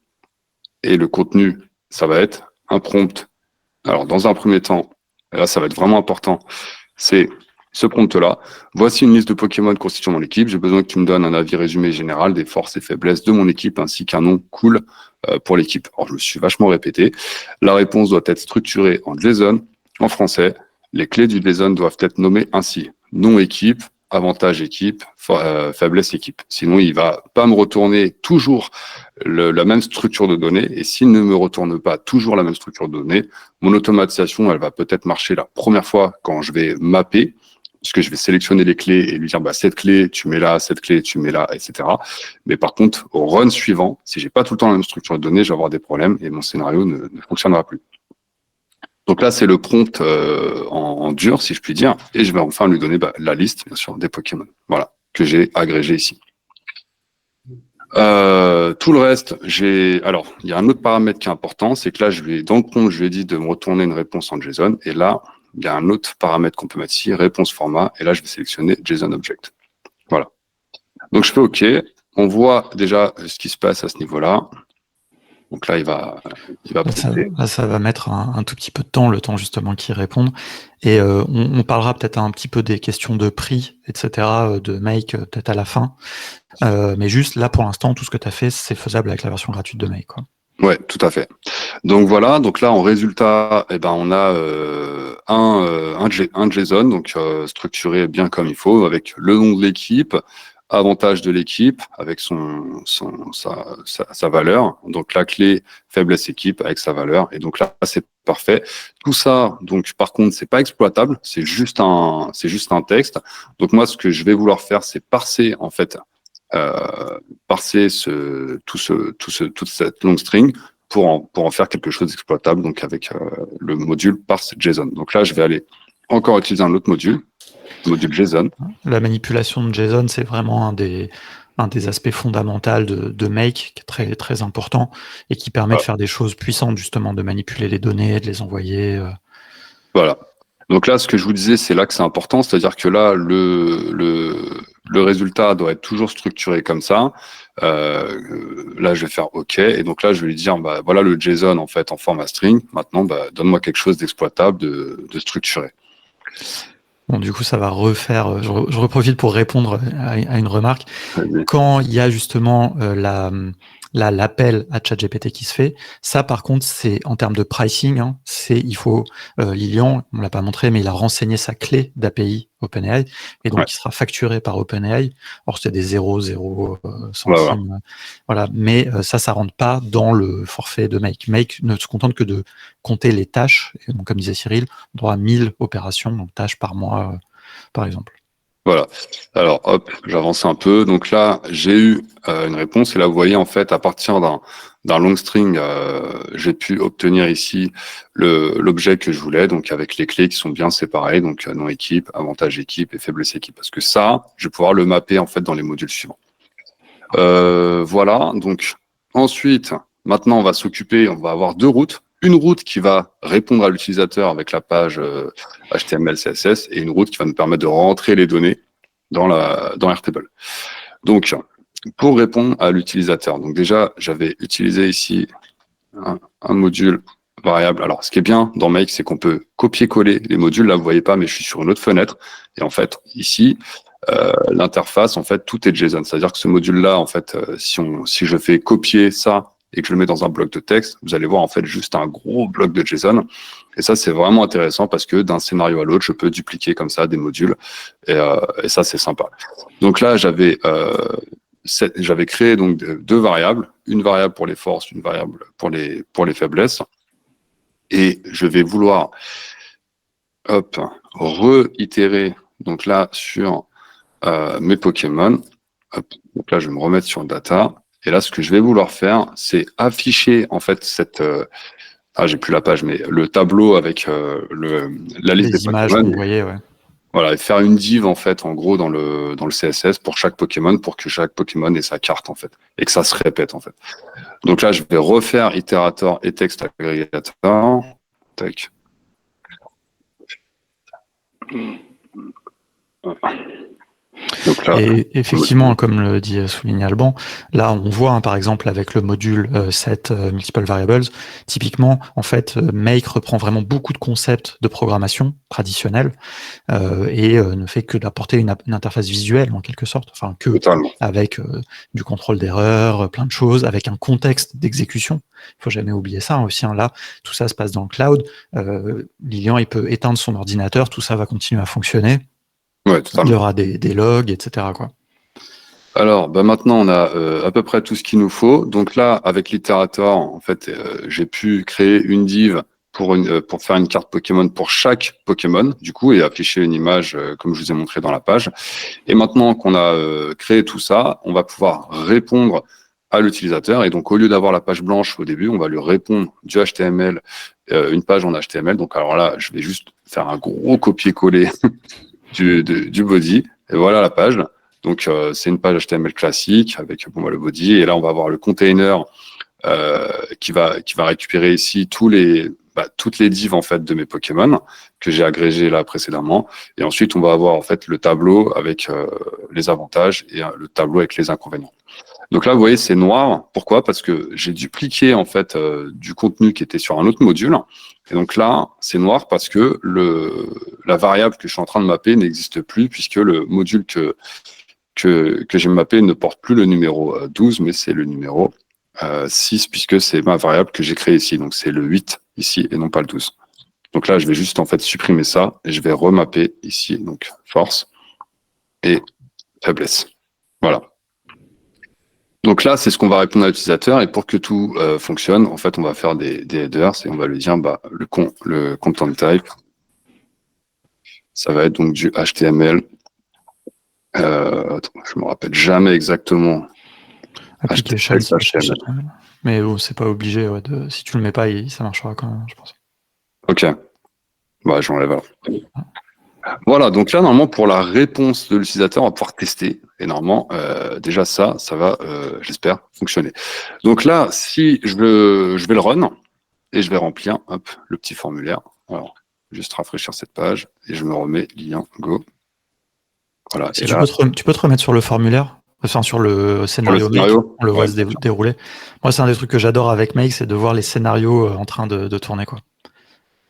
Et le contenu, ça va être un prompt. Alors, dans un premier temps, et là, ça va être vraiment important, c'est ce prompt-là. Voici une liste de Pokémon constituant mon équipe. J'ai besoin que tu me donnes un avis résumé général des forces et faiblesses de mon équipe, ainsi qu'un nom cool pour l'équipe. Alors, je me suis vachement répété. La réponse doit être structurée en JSON, en français. Les clés du JSON doivent être nommées ainsi. Nom équipe, avantage équipe, faiblesse équipe. Sinon, il va pas me retourner toujours la même structure de données. Et s'il ne me retourne pas toujours la même structure de données, mon automatisation, elle va peut-être marcher la première fois quand je vais mapper, puisque je vais sélectionner les clés et lui dire, cette clé, tu mets là, cette clé, tu mets là, etc. Mais par contre, au run suivant, si j'ai pas tout le temps la même structure de données, je vais avoir des problèmes et mon scénario ne fonctionnera plus. Donc là, c'est le prompt en dur, si je puis dire, et je vais enfin lui donner la liste, bien sûr, des Pokémon, voilà, que j'ai agrégé ici. Tout le reste, alors, il y a un autre paramètre qui est important, c'est que là, dans le prompt, je lui ai dit de me retourner une réponse en JSON, et là, il y a un autre paramètre qu'on peut mettre ici, réponse format, et là, je vais sélectionner JSON Object. Voilà. Donc, je fais OK. On voit déjà ce qui se passe à ce niveau-là. Donc là, il va ça va mettre un tout petit peu de temps, le temps justement qu'il réponde. Et on parlera peut-être un petit peu des questions de prix, etc., de Make, peut-être à la fin. Mais juste là, pour l'instant, tout ce que tu as fait, c'est faisable avec la version gratuite de Make, quoi. Ouais, tout à fait. Donc voilà, donc là en résultat, on a un JSON, donc structuré bien comme il faut, avec le nom de l'équipe, avantage de l'équipe, avec sa valeur, donc la clé faiblesse équipe avec sa valeur, et donc là c'est parfait. Tout ça, donc par contre, c'est pas exploitable, c'est juste un texte. Donc moi, ce que je vais vouloir faire, c'est parser en fait. Parser toute cette long string pour en faire quelque chose d'exploitable, donc avec le module parse JSON. Donc là, je vais aller encore utiliser un autre module JSON. La manipulation de JSON, c'est vraiment un des aspects fondamentaux de Make, qui est très, très important et qui permet de faire des choses puissantes, justement, de manipuler les données, de les envoyer. Voilà. Donc là, ce que je vous disais, c'est là que c'est important, c'est-à-dire que là, le résultat doit être toujours structuré comme ça. Là, je vais faire OK, et donc là, je vais lui dire, voilà le JSON en fait en format string. Maintenant, donne-moi quelque chose d'exploitable, de structuré. Bon, du coup, ça va refaire. Je reprofite pour répondre à une remarque. Quand il y a justement l'appel à ChatGPT qui se fait, ça par contre c'est en termes de pricing, hein, il faut Lilian, on l'a pas montré, mais il a renseigné sa clé d'API OpenAI et donc il sera facturé par OpenAI. Or c'est des 0,0 centimes, voilà. Mais ça rentre pas dans le forfait de Make. Make ne se contente que de compter les tâches. Et donc, comme disait Cyril, on droit à 1000 opérations, donc tâches par mois, par exemple. Voilà. Alors, hop, j'avance un peu. Donc là, j'ai eu une réponse. Et là, vous voyez, en fait, à partir d'un long string, j'ai pu obtenir ici l'objet que je voulais, donc avec les clés qui sont bien séparées, donc nom équipe, avantage équipe et faiblesse équipe. Parce que ça, je vais pouvoir le mapper, en fait, dans les modules suivants. Voilà. Donc, ensuite, maintenant, on va avoir deux routes. Une route qui va répondre à l'utilisateur avec la page HTML, CSS, et une route qui va nous permettre de rentrer les données dans Airtable. Donc, pour répondre à l'utilisateur, donc déjà, j'avais utilisé ici un module variable. Alors, ce qui est bien dans Make, c'est qu'on peut copier-coller les modules. Là, vous voyez pas, mais je suis sur une autre fenêtre. Et en fait, ici, l'interface, en fait, tout est JSON. C'est-à-dire que ce module-là, en fait, si je fais copier ça et que je le mets dans un bloc de texte, vous allez voir en fait juste un gros bloc de JSON. Et ça, c'est vraiment intéressant parce que d'un scénario à l'autre, je peux dupliquer comme ça des modules. Et ça, c'est sympa. Donc là, j'avais créé donc deux variables, une variable pour les forces, une variable pour les faiblesses. Et je vais vouloir réitérer donc là sur mes Pokémon. Hop, donc là, je vais me remettre sur data. Et là, ce que je vais vouloir faire, c'est afficher en fait j'ai plus la page, mais le tableau avec la liste des des images Pokémon. Vous voyez, ouais. Voilà, et faire une div en fait, en gros, dans le CSS pour chaque Pokémon, pour que chaque Pokémon ait sa carte en fait, et que ça se répète en fait. Donc là, je vais refaire itérator et texte agrégateur. Tac. Donc là, et effectivement, comme le souligne Alban, là on voit par exemple avec le module set multiple variables, typiquement en fait Make reprend vraiment beaucoup de concepts de programmation traditionnelle et ne fait que d'apporter une interface visuelle en quelque sorte, enfin que totalement. Avec du contrôle d'erreur, plein de choses, avec un contexte d'exécution. Il faut jamais oublier ça aussi. Hein. Là, tout ça se passe dans le cloud. Lilian, il peut éteindre son ordinateur, tout ça va continuer à fonctionner. Ouais, Il totalement. y aura des logs, etc., quoi. Alors, maintenant, on a à peu près tout ce qu'il nous faut. Donc là, avec l'itérator, en fait, j'ai pu créer une div pour faire une carte Pokémon pour chaque Pokémon, du coup, et afficher une image comme je vous ai montré dans la page. Et maintenant qu'on a créé tout ça, on va pouvoir répondre à l'utilisateur. Et donc, au lieu d'avoir la page blanche au début, on va lui répondre du HTML, une page en HTML. Donc, alors là, je vais juste faire un gros copier-coller du body. Et voilà la page. Donc, c'est une page HTML classique avec le body. Et là, on va avoir le container qui va récupérer ici toutes les divs en fait de mes Pokémon que j'ai agrégés là précédemment. Et ensuite, on va avoir en fait le tableau avec les avantages et le tableau avec les inconvénients. Donc là, vous voyez, c'est noir. Pourquoi? Parce que j'ai dupliqué en fait du contenu qui était sur un autre module. Et donc là, c'est noir parce que la variable que je suis en train de mapper n'existe plus puisque le module que j'ai mappé ne porte plus le numéro 12, mais c'est le numéro 6 puisque c'est ma variable que j'ai créée ici. Donc c'est le 8 ici et non pas le 12. Donc là, je vais juste en fait supprimer ça et je vais remapper ici donc force et faiblesse. Voilà. Donc là, c'est ce qu'on va répondre à l'utilisateur et pour que tout fonctionne, en fait, on va faire des headers et on va lui dire le content type, ça va être donc du HTML. Attends, je me rappelle jamais exactement. Application, HTML. mais c'est pas obligé. Ouais, si tu le mets pas, ça marchera quand même, je pense. Ok. Bah, j'enlève alors. Voilà, donc là, normalement, pour la réponse de l'utilisateur, on va pouvoir tester. Et normalement, déjà ça va, j'espère, fonctionner. Donc là, si je vais le run et je vais remplir le petit formulaire. Alors, juste rafraîchir cette page et je me remets lien go. Voilà. Si et tu, là, tu peux te remettre sur le formulaire, enfin sur le scénario, Make, on le voit se dérouler. Moi, c'est un des trucs que j'adore avec Make, c'est de voir les scénarios en train de tourner, quoi.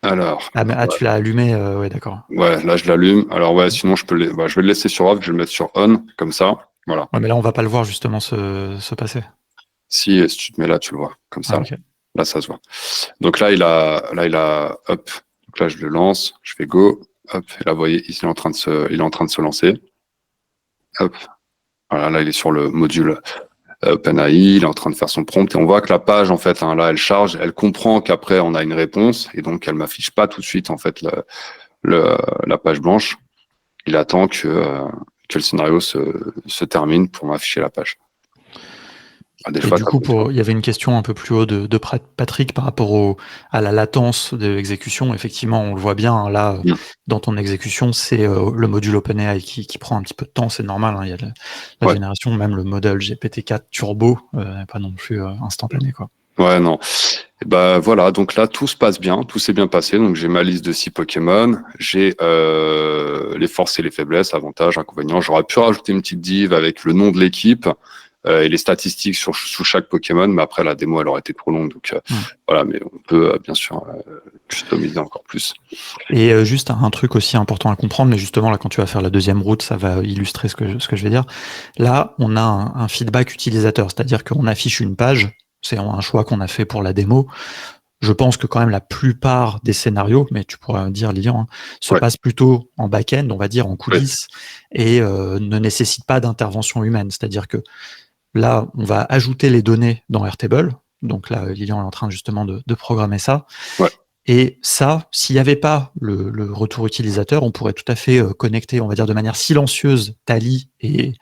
Alors. Tu l'as allumé, ouais, d'accord. Ouais, là je l'allume. Alors ouais, sinon je vais le laisser sur off, je vais le mettre sur on, comme ça. Voilà. Ouais, mais là, on va pas le voir justement se passer. Si tu te mets là, tu le vois, comme ça. Okay. Là, ça se voit. Donc là, il a, hop. Donc là, je le lance, je fais go, hop. Et là, vous voyez, il est en train de se lancer. Hop. Voilà, là, il est sur le module OpenAI, il est en train de faire son prompt et on voit que la page, en fait, là, elle charge, elle comprend qu'après, on a une réponse et donc, elle m'affiche pas tout de suite, en fait, la page blanche. Il attend que le scénario se termine pour m'afficher la page. Du coup, il y avait une question un peu plus haut de Patrick par rapport à la latence de l'exécution. Effectivement, on le voit bien là, dans ton exécution, c'est le module OpenAI qui prend un petit peu de temps, c'est normal. Hein, il y a la génération, même le modèle GPT-4 Turbo n'est pas non plus instantané, quoi. Ouais, non. Et bah voilà, donc là tout se passe bien, tout s'est bien passé. Donc j'ai ma liste de 6 Pokémon, j'ai les forces et les faiblesses, avantages, inconvénients. J'aurais pu rajouter une petite div avec le nom de l'équipe et les statistiques sous chaque Pokémon, mais après la démo elle aurait été trop longue, donc voilà. Mais on peut bien sûr customiser encore plus. Et juste un truc aussi important à comprendre, mais justement là quand tu vas faire la deuxième route, ça va illustrer ce que je vais dire. Là, on a un feedback utilisateur, c'est-à-dire qu'on affiche une page. C'est un choix qu'on a fait pour la démo. Je pense que quand même la plupart des scénarios, mais tu pourras dire Lilian, se passent plutôt en back-end, on va dire en coulisses, et ne nécessitent pas d'intervention humaine. C'est-à-dire que là, on va ajouter les données dans Airtable. Donc là, Lilian est en train justement de programmer ça. Ouais. Et ça, s'il n'y avait pas le retour utilisateur, on pourrait tout à fait connecter, on va dire de manière silencieuse, Tally et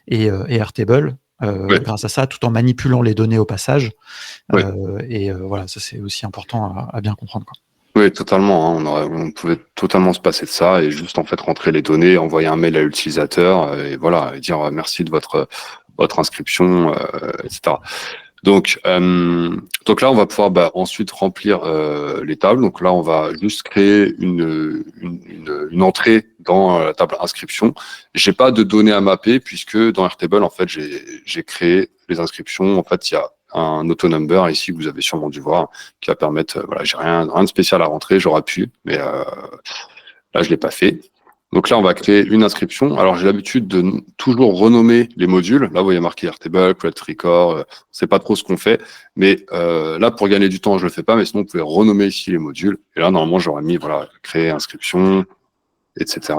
Airtable. Grâce à ça, tout en manipulant les données au passage. Voilà, ça c'est aussi important à bien comprendre, quoi. Oui, totalement. Hein. On pouvait totalement se passer de ça et juste en fait rentrer les données, envoyer un mail à l'utilisateur et voilà, et dire merci de votre inscription, etc. Donc là, on va pouvoir ensuite remplir les tables. Donc là, on va juste créer une entrée dans la table inscription. J'ai pas de données à mapper puisque dans Airtable, en fait, j'ai créé les inscriptions. En fait, il y a un auto-number ici que vous avez sûrement dû voir qui va permettre, voilà, j'ai rien de spécial à rentrer. J'aurais pu, mais là, je l'ai pas fait. Donc là, on va créer une inscription. Alors, j'ai l'habitude de toujours renommer les modules. Là, vous voyez marqué Airtable, Create Record. On sait pas trop ce qu'on fait. Mais là, pour gagner du temps, je le fais pas. Mais sinon, vous pouvez renommer ici les modules. Et là, normalement, j'aurais mis, voilà, créer inscription, etc.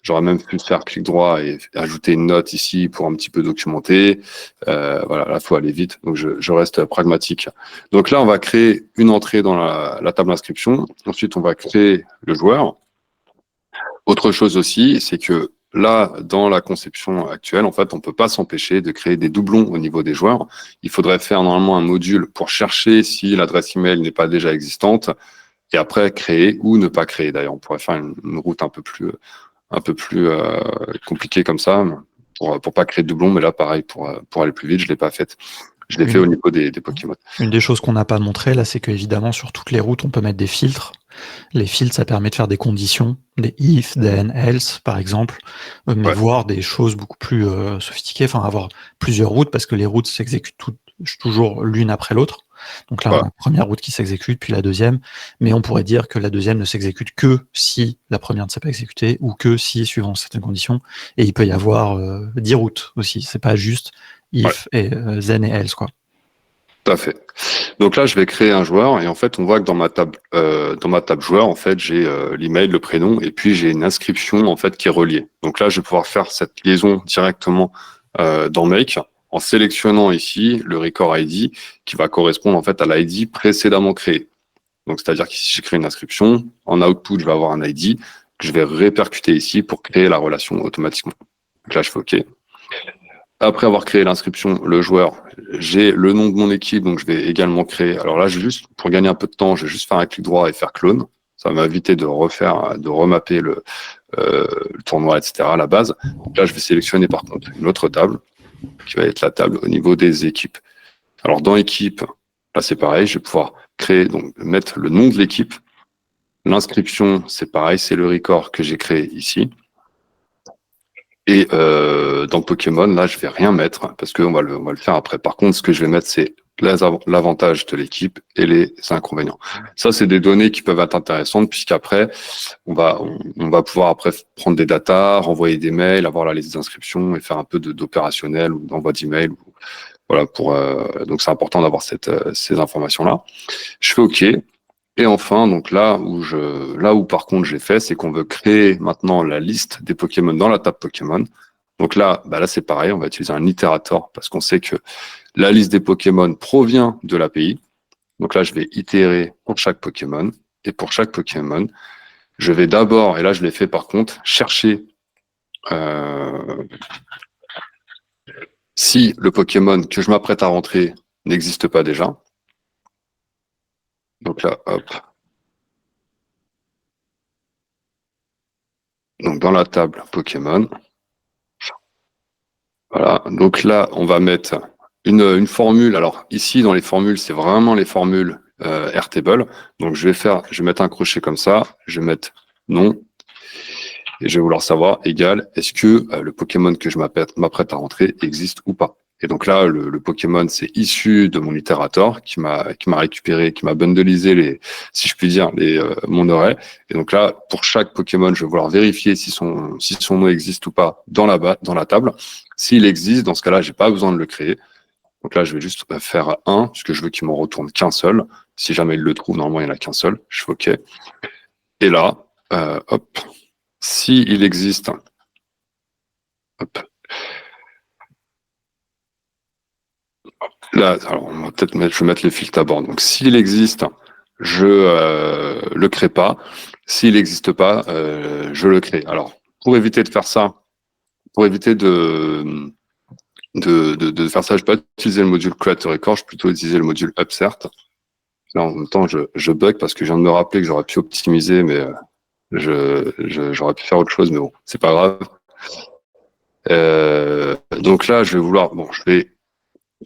J'aurais même pu faire clic droit et ajouter une note ici pour un petit peu documenter. Voilà, là, faut aller vite. Donc, je reste pragmatique. Donc là, on va créer une entrée dans la table d'inscription. Ensuite, on va créer le joueur. Autre chose aussi, c'est que là, dans la conception actuelle, en fait, on peut pas s'empêcher de créer des doublons au niveau des joueurs. Il faudrait faire normalement un module pour chercher si l'adresse email n'est pas déjà existante et après créer ou ne pas créer. D'ailleurs, on pourrait faire une route un peu plus compliquée comme ça pour pas créer de doublons. Mais là, pareil, pour aller plus vite, je l'ai pas faite. Je l'ai fait au niveau des Pokémon. Une des choses qu'on n'a pas montré là, c'est qu'évidemment, sur toutes les routes, on peut mettre des filtres. Les filtres, ça permet de faire des conditions, des if, then, else, par exemple, mais voir des choses beaucoup plus sophistiquées, enfin avoir plusieurs routes, parce que les routes s'exécutent toujours l'une après l'autre. Donc là, on a la première route qui s'exécute, puis la deuxième, mais on pourrait dire que la deuxième ne s'exécute que si la première ne s'est pas exécutée, ou que si, suivant certaines conditions, et il peut y avoir 10 routes aussi, c'est pas juste if et then et else, quoi. Tout à fait. Donc là, je vais créer un joueur et en fait, on voit que dans ma table joueur, en fait, j'ai l'email, le prénom et puis j'ai une inscription en fait qui est reliée. Donc là, je vais pouvoir faire cette liaison directement dans Make en sélectionnant ici le record ID qui va correspondre en fait à l'ID précédemment créé. Donc c'est-à-dire qu'ici, j'ai créé une inscription, en output, je vais avoir un ID que je vais répercuter ici pour créer la relation automatiquement. Donc là, je fais OK. Après avoir créé l'inscription, le joueur, j'ai le nom de mon équipe, donc je vais également créer. Alors là, pour gagner un peu de temps, je vais juste faire un clic droit et faire clone. Ça va m'éviter de remapper le tournoi, etc. à la base. Donc là, je vais sélectionner par contre une autre table qui va être la table au niveau des équipes. Alors dans équipe, là c'est pareil, je vais pouvoir créer, donc mettre le nom de l'équipe. L'inscription, c'est pareil, c'est le record que j'ai créé ici. Et dans Pokémon, là, je vais rien mettre parce qu'on va le faire après. Par contre, ce que je vais mettre, c'est l'avantage de l'équipe et les inconvénients. Ça, c'est des données qui peuvent être intéressantes puisqu'après, on va pouvoir après prendre des datas, renvoyer des mails, avoir la liste d'inscriptions et faire un peu d'opérationnel ou d'envoi d'email. Voilà, donc c'est important d'avoir ces informations-là. Je fais OK. Et enfin, donc là où par contre j'ai fait, c'est qu'on veut créer maintenant la liste des Pokémon dans la table Pokémon. Donc là, c'est pareil, on va utiliser un itérator parce qu'on sait que la liste des Pokémon provient de l'API. Donc là, je vais itérer pour chaque Pokémon. Et pour chaque Pokémon, je vais d'abord, et là je l'ai fait par contre, chercher si le Pokémon que je m'apprête à rentrer n'existe pas déjà. Donc là, hop. Donc dans la table Pokémon. Voilà. Donc là, on va mettre une formule. Alors ici, dans les formules, c'est vraiment les formules Airtable. Donc je vais mettre un crochet comme ça. Je vais mettre non. Et je vais vouloir savoir égal, est-ce que le Pokémon que je m'apprête à rentrer existe ou pas. Et donc là, le Pokémon, c'est issu de mon itérator qui m'a récupéré, qui m'a bundleisé si je puis dire, mon array. Et donc là, pour chaque Pokémon, je vais vouloir vérifier si son nom existe ou pas dans la table. S'il existe, dans ce cas-là, j'ai pas besoin de le créer. Donc là, je vais juste faire 1, puisque je veux qu'il m'en retourne qu'un seul. Si jamais il le trouve, normalement, il n'y en a qu'un seul. Je fais OK. Et là, hop, s'il existe, hop. Là, alors on va peut-être je vais mettre les filtres à bord. Donc s'il existe, je le crée pas. S'il n'existe pas, je le crée. Alors pour éviter de faire ça, pour éviter de faire ça, je vais pas utiliser le module create record, je vais plutôt utiliser le module upsert. Là en même temps, je bug parce que je viens de me rappeler que j'aurais pu optimiser, mais j'aurais pu faire autre chose, mais bon, c'est pas grave. Donc là, je vais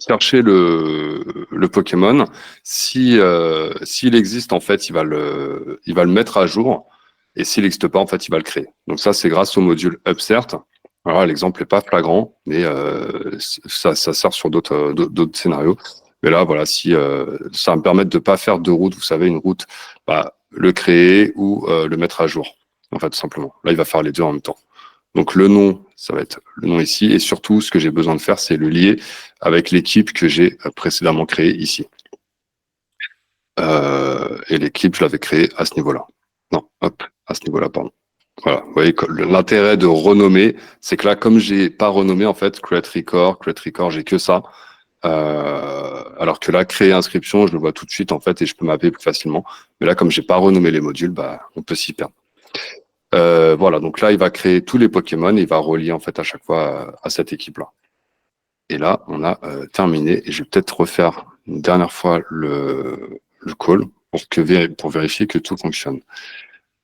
chercher le Pokémon. S'il existe, en fait, il va le mettre à jour. Et s'il n'existe pas, en fait, il va le créer. Donc ça, c'est grâce au module upsert. Voilà, l'exemple n'est pas flagrant, mais ça sert sur d'autres scénarios. Mais là, voilà, si ça va me permettre de pas faire deux routes. Vous savez, une route, le créer ou le mettre à jour. En fait, tout simplement. Là, il va faire les deux en même temps. Donc le nom, ça va être le nom ici. Et surtout, ce que j'ai besoin de faire, c'est le lier avec l'équipe que j'ai précédemment créée ici. Et l'équipe, je l'avais créée à ce niveau-là. Non, hop, à ce niveau-là, pardon. Voilà, vous voyez, l'intérêt de renommer, c'est que là, comme j'ai pas renommé, en fait, Create Record, j'ai que ça. Alors que là, créer inscription, je le vois tout de suite, en fait, et je peux mapper plus facilement. Mais là, comme j'ai pas renommé les modules, on peut s'y perdre. Voilà, donc là, il va créer tous les Pokémon et il va relier, en fait, à chaque fois à cette équipe-là. Et là, on a terminé, et je vais peut-être refaire une dernière fois le call pour vérifier que tout fonctionne.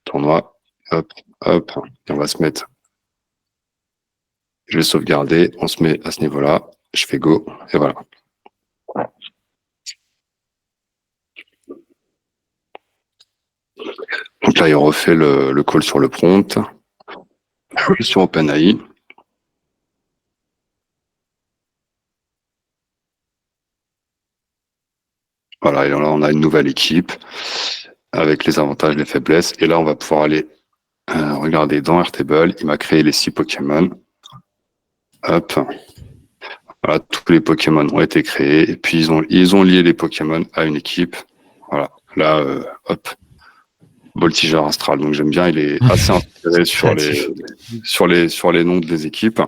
Tournoi, hop, hop, et on va se mettre. Je vais sauvegarder, on se met à ce niveau-là, je fais go, et voilà. Donc là, il refait le call sur le prompt, sur OpenAI. Voilà, et là, on a une nouvelle équipe avec les avantages, les faiblesses. Et là, on va pouvoir aller regarder dans Airtable. Il m'a créé les 6 Pokémon. Hop. Voilà, tous les Pokémon ont été créés. Et puis, ils ont lié les Pokémon à une équipe. Voilà. Là, hop. Voltigeur Astral. Donc, j'aime bien. Il est assez inspiré sur les noms des équipes.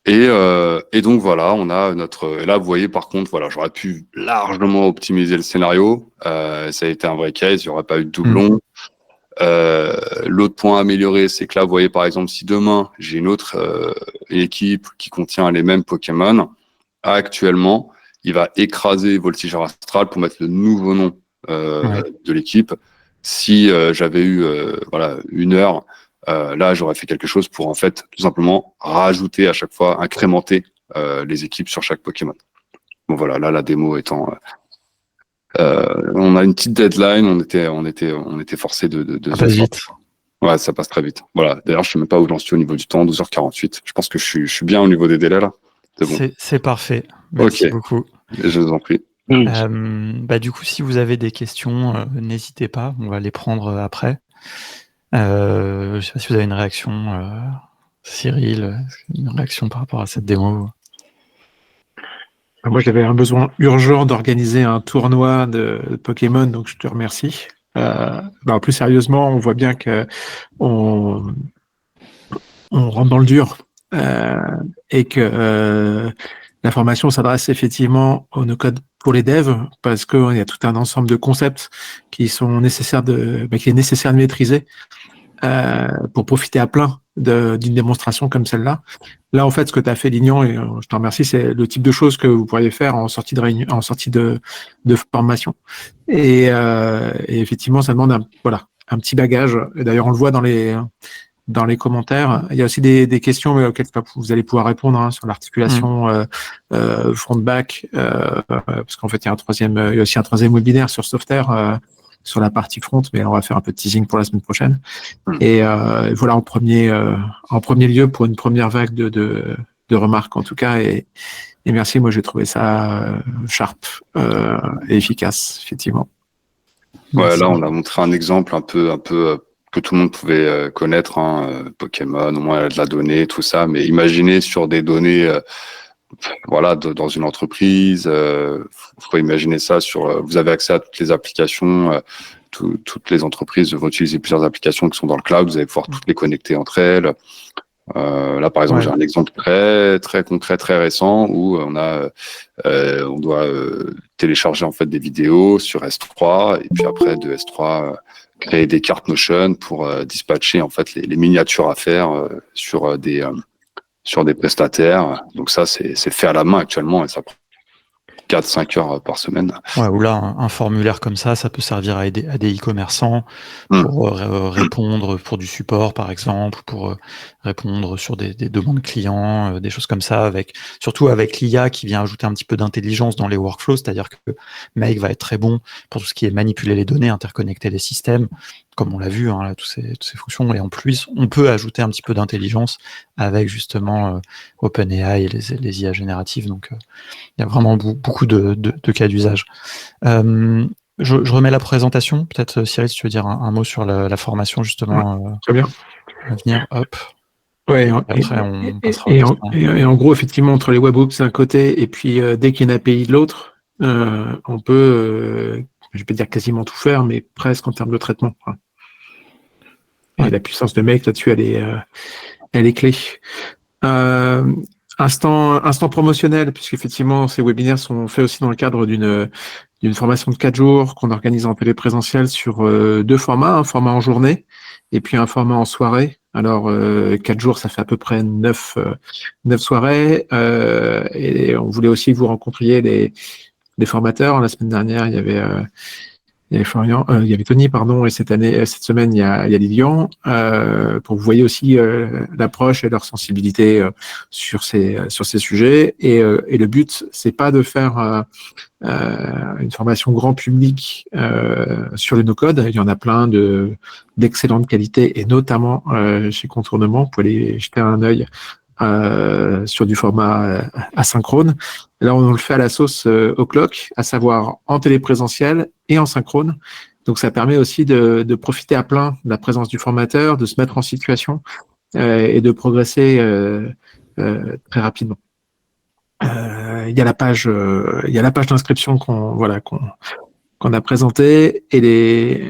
Et donc voilà, on a notre. Et là, vous voyez, par contre, voilà, j'aurais pu largement optimiser le scénario. Ça a été un vrai case, il n'y aurait pas eu de doublon. L'autre point à améliorer, c'est que là, vous voyez, par exemple, si demain j'ai une autre équipe qui contient les mêmes Pokémon, actuellement, il va écraser Voltigeur Astral pour mettre le nouveau nom de l'équipe. Si j'avais eu voilà 1 heure. Là, j'aurais fait quelque chose pour en fait tout simplement rajouter à chaque fois, incrémenter les équipes sur chaque Pokémon. Bon voilà, là la démo étant, on a une petite deadline, on était forcé de ça passe vite. Ouais, ça passe très vite. Voilà. D'ailleurs, je sais même pas où j'en suis au niveau du temps, 12h48. Je pense que je suis bien au niveau des délais là. C'est bon. C'est parfait. Merci beaucoup. Je vous en prie. Du coup, si vous avez des questions, n'hésitez pas, on va les prendre après. Je ne sais pas si vous avez une réaction, Cyril, une réaction par rapport à cette démo. Moi, j'avais un besoin urgent d'organiser un tournoi de Pokémon, donc je te remercie. Plus sérieusement, on voit bien que on rentre dans le dur et que la formation s'adresse effectivement au no-code pour les devs parce qu'il y a tout un ensemble de concepts qui sont nécessaires qui est nécessaire de maîtriser pour profiter à plein d'une démonstration comme celle-là. Là, en fait, ce que tu as fait, Lignan, et je te remercie, c'est le type de choses que vous pourriez faire en sortie de réunion, en sortie de formation. Et effectivement, ça demande un petit bagage. Et d'ailleurs, on le voit dans les commentaires. Il y a aussi des questions auxquelles vous allez pouvoir répondre sur l'articulation front-back, parce qu'en fait, il y a aussi un troisième webinaire sur Softair sur la partie front, mais on va faire un peu de teasing pour la semaine prochaine. Et voilà, en premier lieu, pour une première vague de remarques en tout cas, et merci, moi j'ai trouvé ça sharp et efficace, effectivement. Ouais, là on a montré un exemple un peu que tout le monde pouvait connaître, Pokémon, au moins de la donnée, tout ça, mais imaginez sur des données dans une entreprise, faut imaginer ça vous avez accès à toutes les applications, toutes les entreprises vont utiliser plusieurs applications qui sont dans le cloud, vous allez pouvoir toutes les connecter entre elles. Là, par exemple, j'ai un exemple très très concret, très récent où on doit télécharger en fait des vidéos sur S3 et puis après de S3 créer des cartes Notion pour dispatcher en fait les miniatures à faire sur des prestataires. Donc ça, c'est fait à la main actuellement et ça prend 4-5 heures par semaine. Ouais, ou là, un formulaire comme ça peut servir à des e-commerçants pour répondre pour du support, par exemple, pour répondre sur des demandes clients, des choses comme ça, surtout avec l'IA qui vient ajouter un petit peu d'intelligence dans les workflows, c'est-à-dire que Make va être très bon pour tout ce qui est manipuler les données, interconnecter les systèmes, comme on l'a vu, là, toutes ces fonctions, et en plus, on peut ajouter un petit peu d'intelligence avec justement OpenAI et les IA génératives, donc il y a vraiment beaucoup de cas d'usage. Je remets la présentation. Peut-être, Cyril, si tu veux dire un mot sur la formation, justement, très bien. à venir. Hop. Ouais, après, on passera et en gros, effectivement, entre les webhooks d'un côté et puis dès qu'il y a une API de l'autre, on peut, je vais dire quasiment tout faire, mais presque en termes de traitement. Et la puissance de Make là-dessus, elle est clé. Instant promotionnel, puisqu'effectivement, ces webinaires sont faits aussi dans le cadre d'une formation de 4 jours qu'on organise en téléprésentiel sur 2 formats, un format en journée et puis un format en soirée. Alors, 4 jours, ça fait à peu près 9 soirées. Et on voulait aussi que vous rencontriez les formateurs. La semaine dernière, il y avait Florian, il y avait Tony, pardon, et cette semaine, il y a Lilian, pour que vous voyez aussi l'approche et leur sensibilité sur ces sujets. Et le but, c'est pas de faire une formation grand public sur le no-code. Il y en a plein d'excellente qualité, et notamment chez Contournement. Vous pouvez aller jeter un œil sur du format asynchrone. Là, on le fait à la sauce O'Clock, à savoir en téléprésentiel et en synchrone. Donc, ça permet aussi de profiter à plein de la présence du formateur, de se mettre en situation et de progresser très rapidement. Il y a la page d'inscription qu'on a présentée, et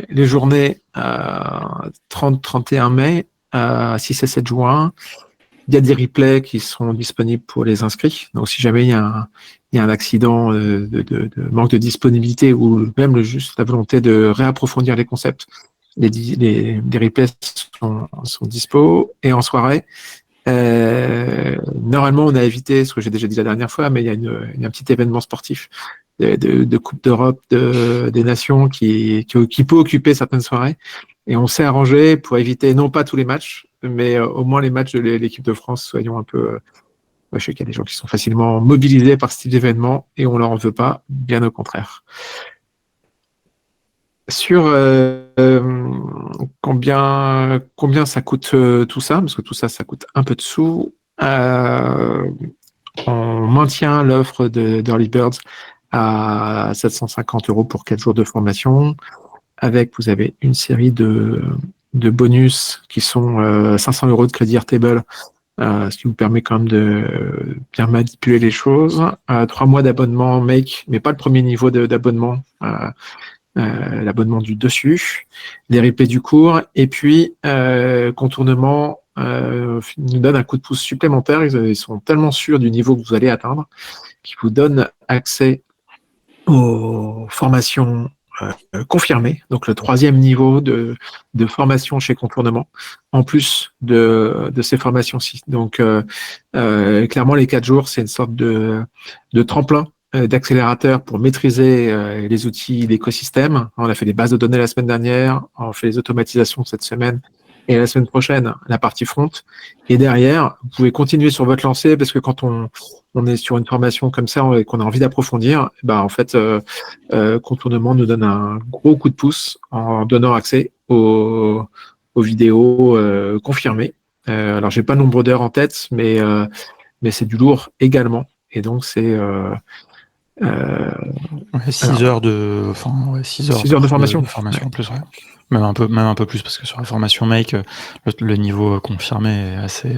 les journées 30-31 mai, 6 et 7 juin. Il y a des replays qui sont disponibles pour les inscrits. Donc, si jamais il y a un accident de manque de disponibilité, ou même juste la volonté de réapprofondir les concepts, les replays sont dispo. Et en soirée, normalement, on a évité, ce que j'ai déjà dit la dernière fois, mais il y a un petit événement sportif de Coupe d'Europe des Nations qui peut occuper certaines soirées. Et on s'est arrangé pour éviter, non pas tous les matchs, mais au moins les matchs de l'équipe de France, soyons un peu... je sais qu'il y a des gens qui sont facilement mobilisés par ce type d'événement, et on leur en veut pas, bien au contraire. Sur combien ça coûte tout ça, parce que tout ça coûte un peu de sous. On maintient l'offre d'Early Birds à 750 € pour 4 jours de formation. Vous avez une série de bonus qui sont 500 € de crédit Airtable, ce qui vous permet quand même de bien manipuler les choses. 3 mois d'abonnement Make, mais pas le premier niveau d'abonnement, l'abonnement du dessus, les replays du cours, et puis Contournement nous donne un coup de pouce supplémentaire. Ils sont tellement sûrs du niveau que vous allez atteindre qu'ils vous donnent accès aux formations confirmé, donc le 3e niveau de formation chez Contournement, en plus de ces formations-ci. Donc, clairement, les 4 jours, c'est une sorte de tremplin, d'accélérateur pour maîtriser les outils d'écosystème. On a fait des bases de données la semaine dernière, on fait les automatisations cette semaine, et la semaine prochaine, la partie front. Et derrière, vous pouvez continuer sur votre lancée, parce que quand on est sur une formation comme ça et qu'on a envie d'approfondir, en fait, Contournement nous donne un gros coup de pouce en donnant accès aux vidéos confirmées. Alors, j'ai pas le nombre d'heures en tête, mais c'est du lourd également. Et donc, c'est 6 heures de 6 heures de formation. En plus, ouais. Même un peu plus, parce que sur la formation Make, le niveau confirmé est assez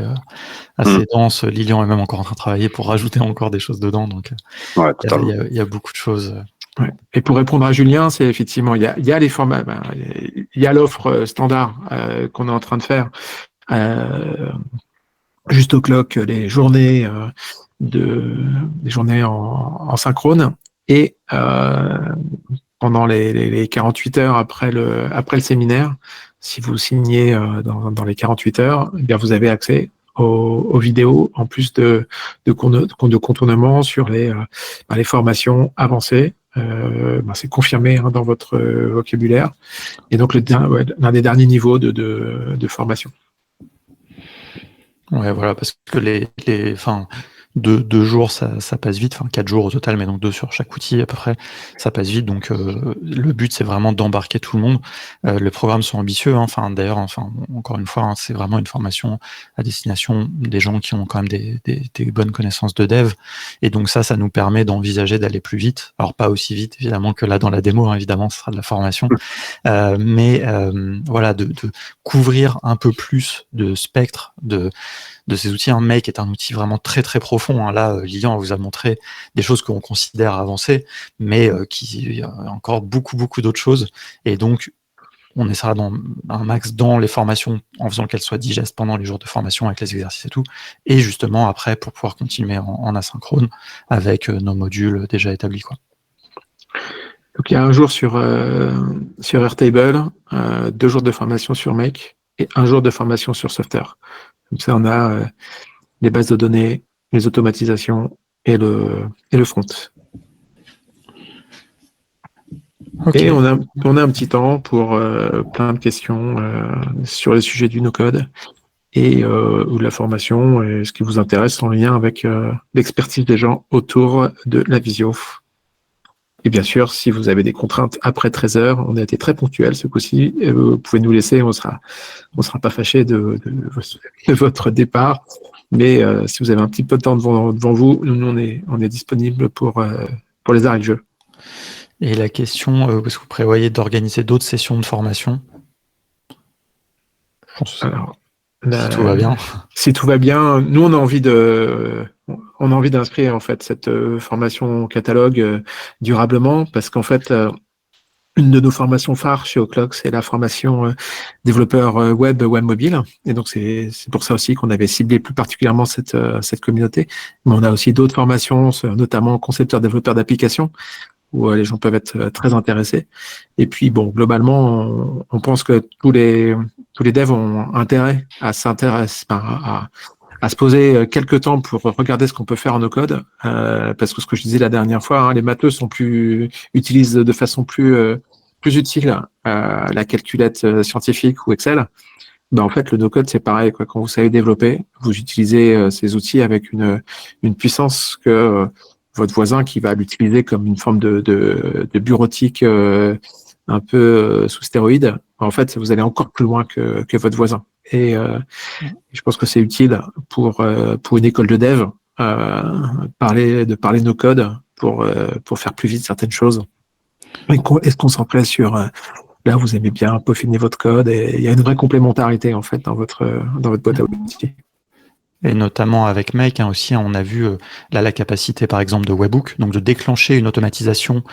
dense. Lilian est même encore en train de travailler pour rajouter encore des choses dedans, donc il y a beaucoup de choses. Ouais. Et pour répondre à Julien, c'est effectivement, il y a les formats, il y a l'offre standard qu'on est en train de faire, juste au clock, les journées en synchrone, et pendant les 48 heures après le séminaire, si vous signez dans les 48 heures, eh bien vous avez accès aux vidéos, en plus de contournement sur les formations avancées. C'est confirmé dans votre vocabulaire. Et donc l'un des derniers niveaux de formation. Ouais, voilà, parce que deux jours, ça passe vite, 4 jours au total, mais donc 2 sur chaque outil à peu près, ça passe vite. Donc le but, c'est vraiment d'embarquer tout le monde. Les programmes sont ambitieux, d'ailleurs, encore une fois, c'est vraiment une formation à destination des gens qui ont quand même des bonnes connaissances de dev, et donc ça nous permet d'envisager d'aller plus vite. Alors pas aussi vite évidemment que là dans la démo, évidemment, ce sera de la formation, mais voilà, de couvrir un peu plus de spectre de ces outils. Make est un outil vraiment très très profond. Là, Lilian vous a montré des choses qu'on considère avancées, mais il y a encore beaucoup d'autres choses. Et donc, on essaiera un max dans les formations en faisant qu'elles soient digestes pendant les jours de formation avec les exercices et tout, et justement après pour pouvoir continuer en asynchrone avec nos modules déjà établis, quoi. Donc il y a un jour sur Airtable, 2 jours de formation sur Make et 1 jour de formation sur Software. Comme ça, on a les bases de données, les automatisations et le front. Okay. Et on a un petit temps pour plein de questions sur le sujet du no-code et ou de la formation et ce qui vous intéresse en lien avec l'expertise des gens autour de la visio. Et bien sûr, si vous avez des contraintes après 13 heures, on a été très ponctuel ce coup-ci, vous pouvez nous laisser, on sera pas fâché de votre départ. Mais si vous avez un petit peu de temps devant vous, nous on est disponible pour les arrêts de jeu. Et la question, est-ce que vous prévoyez d'organiser d'autres sessions de formation? Alors, si tout va bien. Si tout va bien, nous on a envie d'inscrire en fait cette formation catalogue durablement parce qu'en fait une de nos formations phares chez O'Clock, c'est la formation développeur web mobile, et donc c'est pour ça aussi qu'on avait ciblé plus particulièrement cette communauté. Mais on a aussi d'autres formations, notamment concepteur développeur d'applications, où les gens peuvent être très intéressés. Et puis bon, globalement, on pense que tous les devs ont intérêt à s'intéresser, à se poser quelques temps pour regarder ce qu'on peut faire en no-code, parce que ce que je disais la dernière fois, hein, les matheux utilisent de façon plus utile la calculette scientifique ou Excel. Ben en fait, le no-code c'est pareil, quoi. Quand vous savez développer, vous utilisez ces outils avec une puissance que votre voisin qui va l'utiliser comme une forme de bureautique un peu sous stéroïde, en fait, vous allez encore plus loin que votre voisin. Et je pense que c'est utile pour une école de dev parler no code pour faire plus vite certaines choses. Et se concentrer sur là vous aimez bien peaufiner votre code et il y a une vraie complémentarité en fait dans votre boîte à outils. Et notamment avec Make aussi, on a vu là la capacité par exemple de Webhook, donc de déclencher une automatisation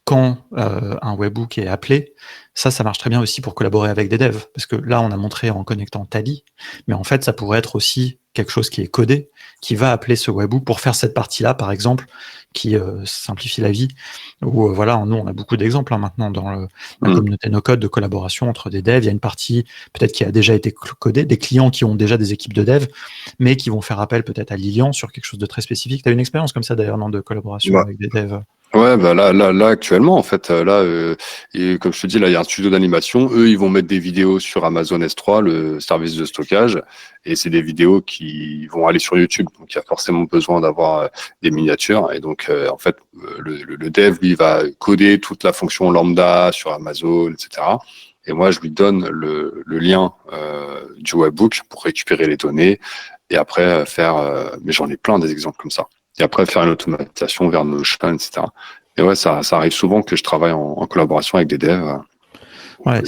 quand un webhook est appelé. Ça marche très bien aussi pour collaborer avec des devs, parce que là on a montré en connectant Tally, mais en fait ça pourrait être aussi quelque chose qui est codé, qui va appeler ce webhook pour faire cette partie-là, par exemple, qui simplifie la vie. Ou voilà, nous on a beaucoup d'exemples maintenant dans la communauté no-code de collaboration entre des devs. Il y a une partie peut-être qui a déjà été codée, des clients qui ont déjà des équipes de devs, mais qui vont faire appel peut-être à Lilian sur quelque chose de très spécifique. Tu as une expérience comme ça d'ailleurs, non, de collaboration avec des devs? Ouais, bah là actuellement en fait, et comme je te dis, là il y a un studio d'animation. Eux, ils vont mettre des vidéos sur Amazon S3, le service de stockage, et c'est des vidéos qui vont aller sur YouTube. Donc il y a forcément besoin d'avoir des miniatures, et donc en fait le dev lui va coder toute la fonction lambda sur Amazon, etc. Et moi je lui donne le lien du webhook pour récupérer les données et après mais j'en ai plein des exemples comme ça. Et après, faire une automatisation vers Notion, etc. Et ouais, ça arrive souvent que je travaille en collaboration avec des devs. Ouais,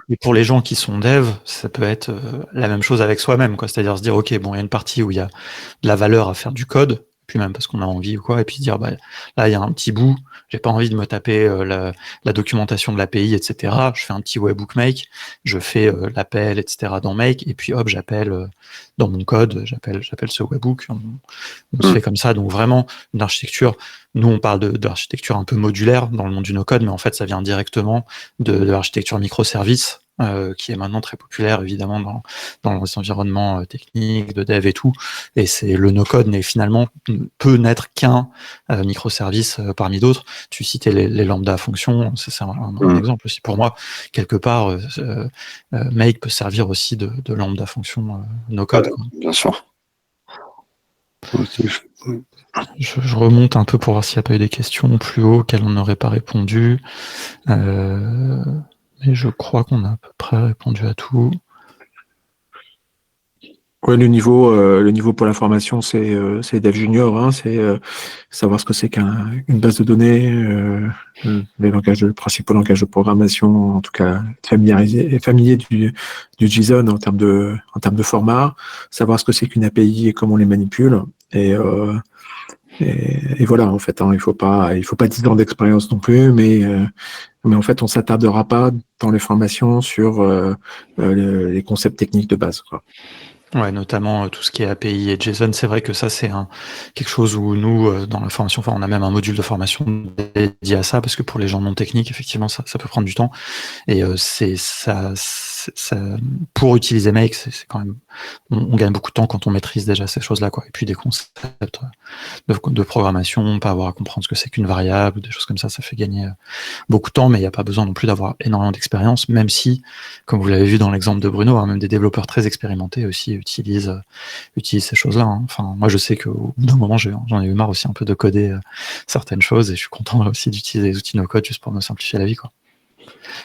et pour les gens qui sont devs, ça peut être la même chose avec soi-même, quoi. C'est-à-dire se dire, OK, bon, il y a une partie où il y a de la valeur à faire du code, puis même parce qu'on a envie ou quoi, et puis dire, bah, là, il y a un petit bout, j'ai pas envie de me taper la documentation de l'API, etc. Je fais un petit webhook make, je fais l'appel, etc. dans make, et puis hop, j'appelle dans mon code, j'appelle ce webhook. On se fait comme ça. Donc vraiment, une architecture, nous on parle d'architecture un peu modulaire dans le monde du no-code, mais en fait, ça vient directement de l'architecture microservice, qui est maintenant très populaire évidemment dans les environnements techniques de dev et tout, et c'est le no-code peut n'être qu'un microservice parmi d'autres. Tu citais les lambda fonctions, c'est un exemple aussi pour moi. Quelque part, Make peut servir aussi de lambda fonction no-code. Bien sûr. Je remonte un peu pour voir s'il n'y a pas eu des questions plus haut auxquelles on n'aurait pas répondu. Mais je crois qu'on a à peu près répondu à tout. Ouais, le niveau pour la formation, c'est Dev Junior, hein, c'est savoir ce que c'est qu'une base de données, les principaux langages de programmation, en tout cas familier du JSON en termes de format, savoir ce que c'est qu'une API et comment on les manipule, et Et voilà, en fait, il faut pas 10 ans d'expérience non plus, mais en fait, on s'attardera pas dans les formations sur les concepts techniques de base, quoi. Ouais, notamment tout ce qui est API et JSON, c'est vrai que ça c'est quelque chose où nous dans la formation, on a même un module de formation dédié à ça parce que pour les gens non techniques, effectivement, ça peut prendre du temps et c'est ça, pour utiliser Make, c'est quand même, on gagne beaucoup de temps quand on maîtrise déjà ces choses-là, quoi. Et puis des concepts de programmation, pas avoir à comprendre ce que c'est qu'une variable, des choses comme ça fait gagner beaucoup de temps, mais il n'y a pas besoin non plus d'avoir énormément d'expérience, même si, comme vous l'avez vu dans l'exemple de Bruno, même des développeurs très expérimentés aussi utilisent ces choses-là. Enfin, moi, je sais qu'au bout d'un moment, j'en ai eu marre aussi un peu de coder certaines choses, et je suis content aussi d'utiliser les outils no-code juste pour me simplifier la vie, quoi.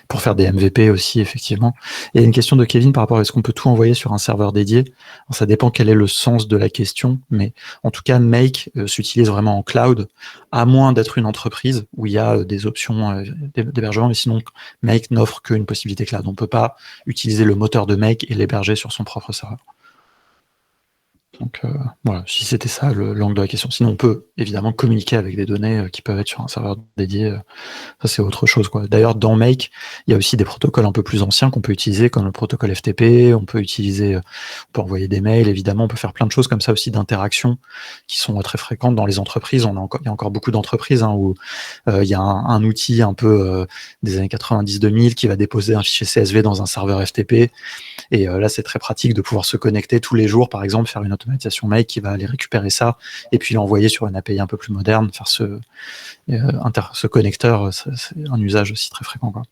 Pour faire des MVP aussi, effectivement. Et il y a une question de Kevin par rapport à est-ce qu'on peut tout envoyer sur un serveur dédié. Alors, ça dépend quel est le sens de la question, mais en tout cas, Make s'utilise vraiment en cloud, à moins d'être une entreprise où il y a des options d'hébergement, mais sinon, Make n'offre qu'une possibilité cloud. On ne peut pas utiliser le moteur de Make et l'héberger sur son propre serveur. Donc voilà, si c'était ça l'angle de la question. Sinon, on peut évidemment communiquer avec des données qui peuvent être sur un serveur dédié. Ça, c'est autre chose, quoi. D'ailleurs, dans Make, il y a aussi des protocoles un peu plus anciens qu'on peut utiliser, comme le protocole FTP. On peut envoyer des mails, évidemment. On peut faire plein de choses comme ça aussi d'interactions qui sont très fréquentes dans les entreprises. Il y a encore beaucoup d'entreprises où il y a un outil un peu des années 90-2000 qui va déposer un fichier CSV dans un serveur FTP. Et là, c'est très pratique de pouvoir se connecter tous les jours, par exemple, faire une automatisation Make qui va aller récupérer ça et puis l'envoyer sur une API un peu plus moderne, faire ce connecteur, c'est un usage aussi très fréquent, quoi.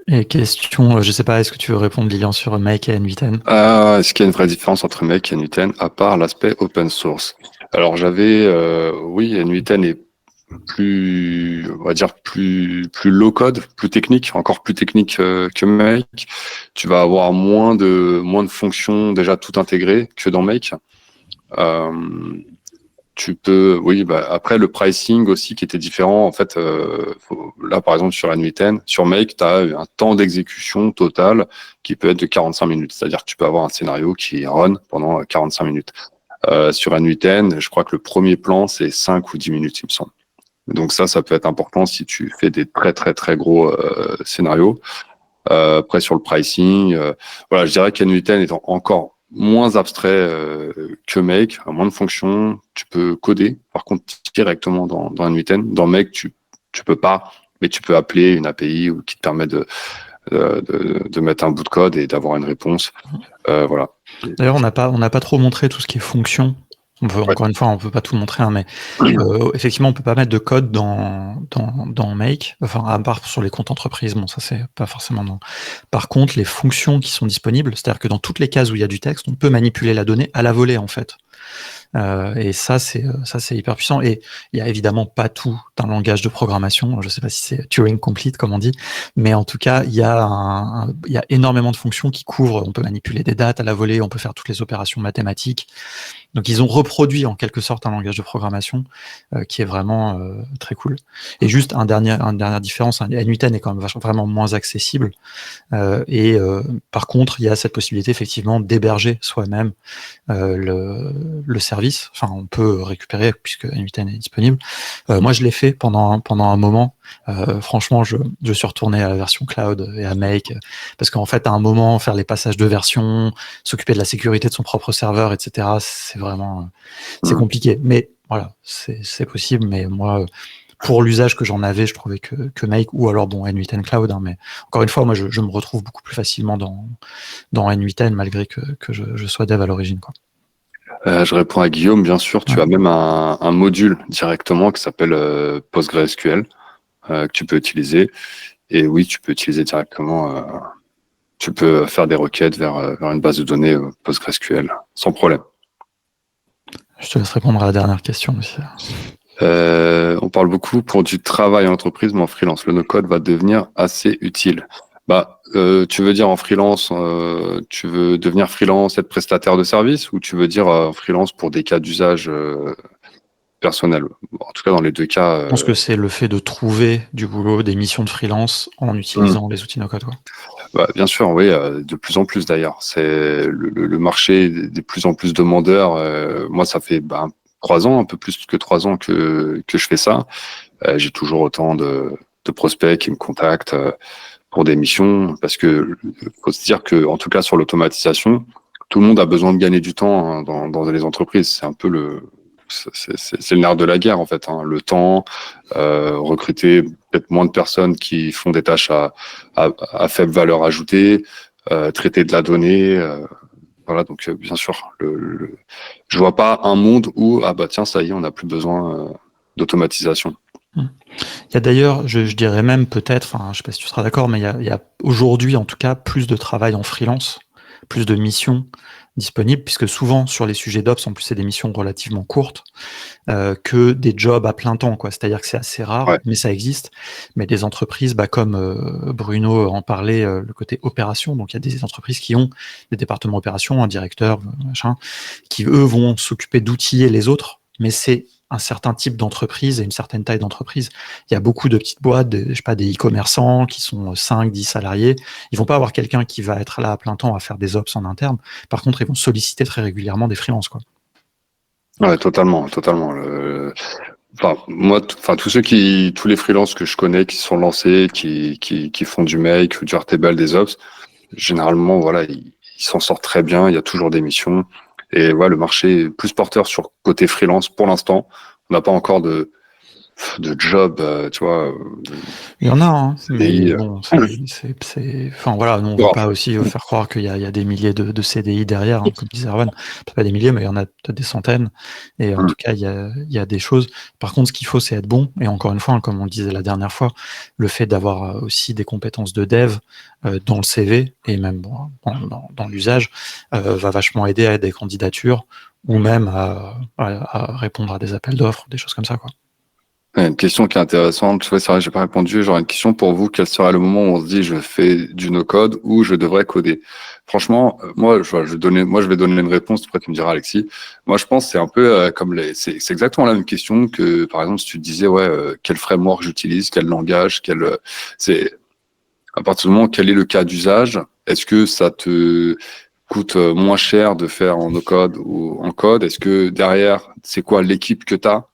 Et question, je sais pas, est-ce que tu veux répondre, Lilian, sur Make et NV10? Est-ce qu'il y a une vraie différence entre Make et NV10 à part l'aspect open source? Alors oui, NV10 est plus, on va dire plus low code, plus technique, encore plus technique que Make. Tu vas avoir moins de fonctions déjà tout intégrées que dans Make. Après le pricing aussi qui était différent. En fait, là par exemple sur NV10, sur Make, tu as un temps d'exécution total qui peut être de 45 minutes. C'est-à-dire que tu peux avoir un scénario qui run pendant 45 minutes. Sur NV10, je crois que le premier plan c'est 5 ou 10 minutes, il me semble. Donc ça peut être important si tu fais des très très très gros scénarios. Après sur le pricing, je dirais qu'NV10 est encore moins abstrait que Make, moins de fonctions. Tu peux coder par contre directement dans NV10. Dans Make, tu peux pas, mais tu peux appeler une API qui te permet de mettre un bout de code et d'avoir une réponse. Voilà. D'ailleurs, on n'a pas trop montré tout ce qui est fonction. Encore une fois, on peut pas tout montrer, mais effectivement, on peut pas mettre de code dans Make, enfin, à part sur les comptes entreprises. Bon, ça, c'est pas forcément non. Par contre, les fonctions qui sont disponibles, c'est-à-dire que dans toutes les cases où il y a du texte, on peut manipuler la donnée à la volée, en fait. Et ça, c'est hyper puissant. Et il y a évidemment pas tout un langage de programmation. Je sais pas si c'est Turing complete, comme on dit, mais en tout cas, il y a énormément de fonctions qui couvrent. On peut manipuler des dates à la volée, on peut faire toutes les opérations mathématiques. Donc, ils ont reproduit en quelque sorte un langage de programmation qui est vraiment très cool. Et juste une dernière différence, NV10 est quand même vraiment moins accessible. Par contre, il y a cette possibilité effectivement d'héberger soi-même le service. Enfin, on peut récupérer puisque NV10 est disponible. Moi, je l'ai fait pendant un moment. Franchement, je suis retourné à la version cloud et à Make parce qu'en fait, à un moment, faire les passages de version, s'occuper de la sécurité de son propre serveur, etc., c'est compliqué. Mais voilà, c'est possible. Mais moi, pour l'usage que j'en avais, je trouvais que Make ou alors NV10 Cloud. Mais encore une fois, moi, je me retrouve beaucoup plus facilement dans NV10 malgré que je sois dev à l'origine, quoi. Je réponds à Guillaume, bien sûr. Tu as même un module directement qui s'appelle PostgreSQL que tu peux utiliser. Et oui, tu peux utiliser directement. Tu peux faire des requêtes vers une base de données PostgreSQL sans problème. Je te laisse répondre à la dernière question aussi. On parle beaucoup pour du travail en entreprise, mais en freelance, le no-code va devenir assez utile. Tu veux dire en freelance, tu veux devenir freelance, être prestataire de service, ou tu veux dire freelance pour des cas d'usage personnel? En tout cas, dans les deux cas. Je pense que c'est le fait de trouver du boulot, des missions de freelance en utilisant les outils no-code, quoi. Bah, bien sûr, oui, de plus en plus d'ailleurs. C'est le marché de plus en plus demandeur. Moi, ça fait 3 ans, un peu plus que 3 ans que je fais ça. J'ai toujours autant de prospects qui me contactent pour des missions, parce que faut se dire que, en tout cas sur l'automatisation, tout le monde a besoin de gagner du temps hein, dans les entreprises. C'est un peu c'est le nerf de la guerre en fait. Hein. Le temps, recruter peut-être moins de personnes qui font des tâches à faible valeur ajoutée, traiter de la donnée. Voilà, donc bien sûr, je vois pas un monde où ah bah tiens ça y est, on n'a plus besoin d'automatisation. Il y a d'ailleurs, je dirais même peut-être, enfin je sais pas si tu seras d'accord, mais il y a aujourd'hui en tout cas plus de travail en freelance, plus de missions disponibles, puisque souvent sur les sujets d'Ops, en plus c'est des missions relativement courtes, que des jobs à plein temps, quoi. C'est-à-dire que c'est assez rare, Ouais. mais ça existe. Mais des entreprises, comme Bruno en parlait, le côté opération, donc il y a des entreprises qui ont des départements opération, un directeur, machin, qui eux vont s'occuper d'outiller les autres, mais c'est un certain type d'entreprise et une certaine taille d'entreprise. Il y a beaucoup de petites boîtes, je sais pas, des e-commerçants qui sont 5, 10 salariés. Ils vont pas avoir quelqu'un qui va être là à plein temps à faire des ops en interne. Par contre, ils vont solliciter très régulièrement des freelances, quoi. Ouais, totalement, totalement. Enfin, moi, tous les freelances que je connais qui sont lancés, qui font du make ou du Airtable, des ops, généralement, voilà, ils s'en sortent très bien. Il y a toujours des missions. Et voilà, le marché est plus porteur sur côté freelance pour l'instant. On n'a pas encore de job, tu vois. Il y en a, hein, mais CDI, bon, enfin voilà, nous on veut pas aussi faire croire qu'il y a des milliers de CDI derrière, hein, comme disait Erwan. Peut-être pas des milliers, mais il y en a peut-être des centaines. Et en tout cas, il y a des choses. Par contre, ce qu'il faut, c'est être bon. Et encore une fois, hein, comme on le disait la dernière fois, le fait d'avoir aussi des compétences de dev dans le CV et même dans l'usage va vachement aider à des candidatures ou même à répondre à des appels d'offres, des choses comme ça, quoi. Une question qui est intéressante, tu vois, c'est vrai que j'ai pas répondu. J'aurais une question pour vous. Quel serait le moment où on se dit je fais du no-code ou je devrais coder? Franchement, moi, je vais donner une réponse. Après, tu me diras, Alexis. Moi, je pense que c'est un peu c'est exactement la même question que, par exemple, si tu te disais, ouais, quel framework j'utilise, quel langage, c'est à partir du moment quel est le cas d'usage, est-ce que ça te coûte moins cher de faire en no-code ou en code? Est-ce que derrière, c'est quoi l'équipe que tu as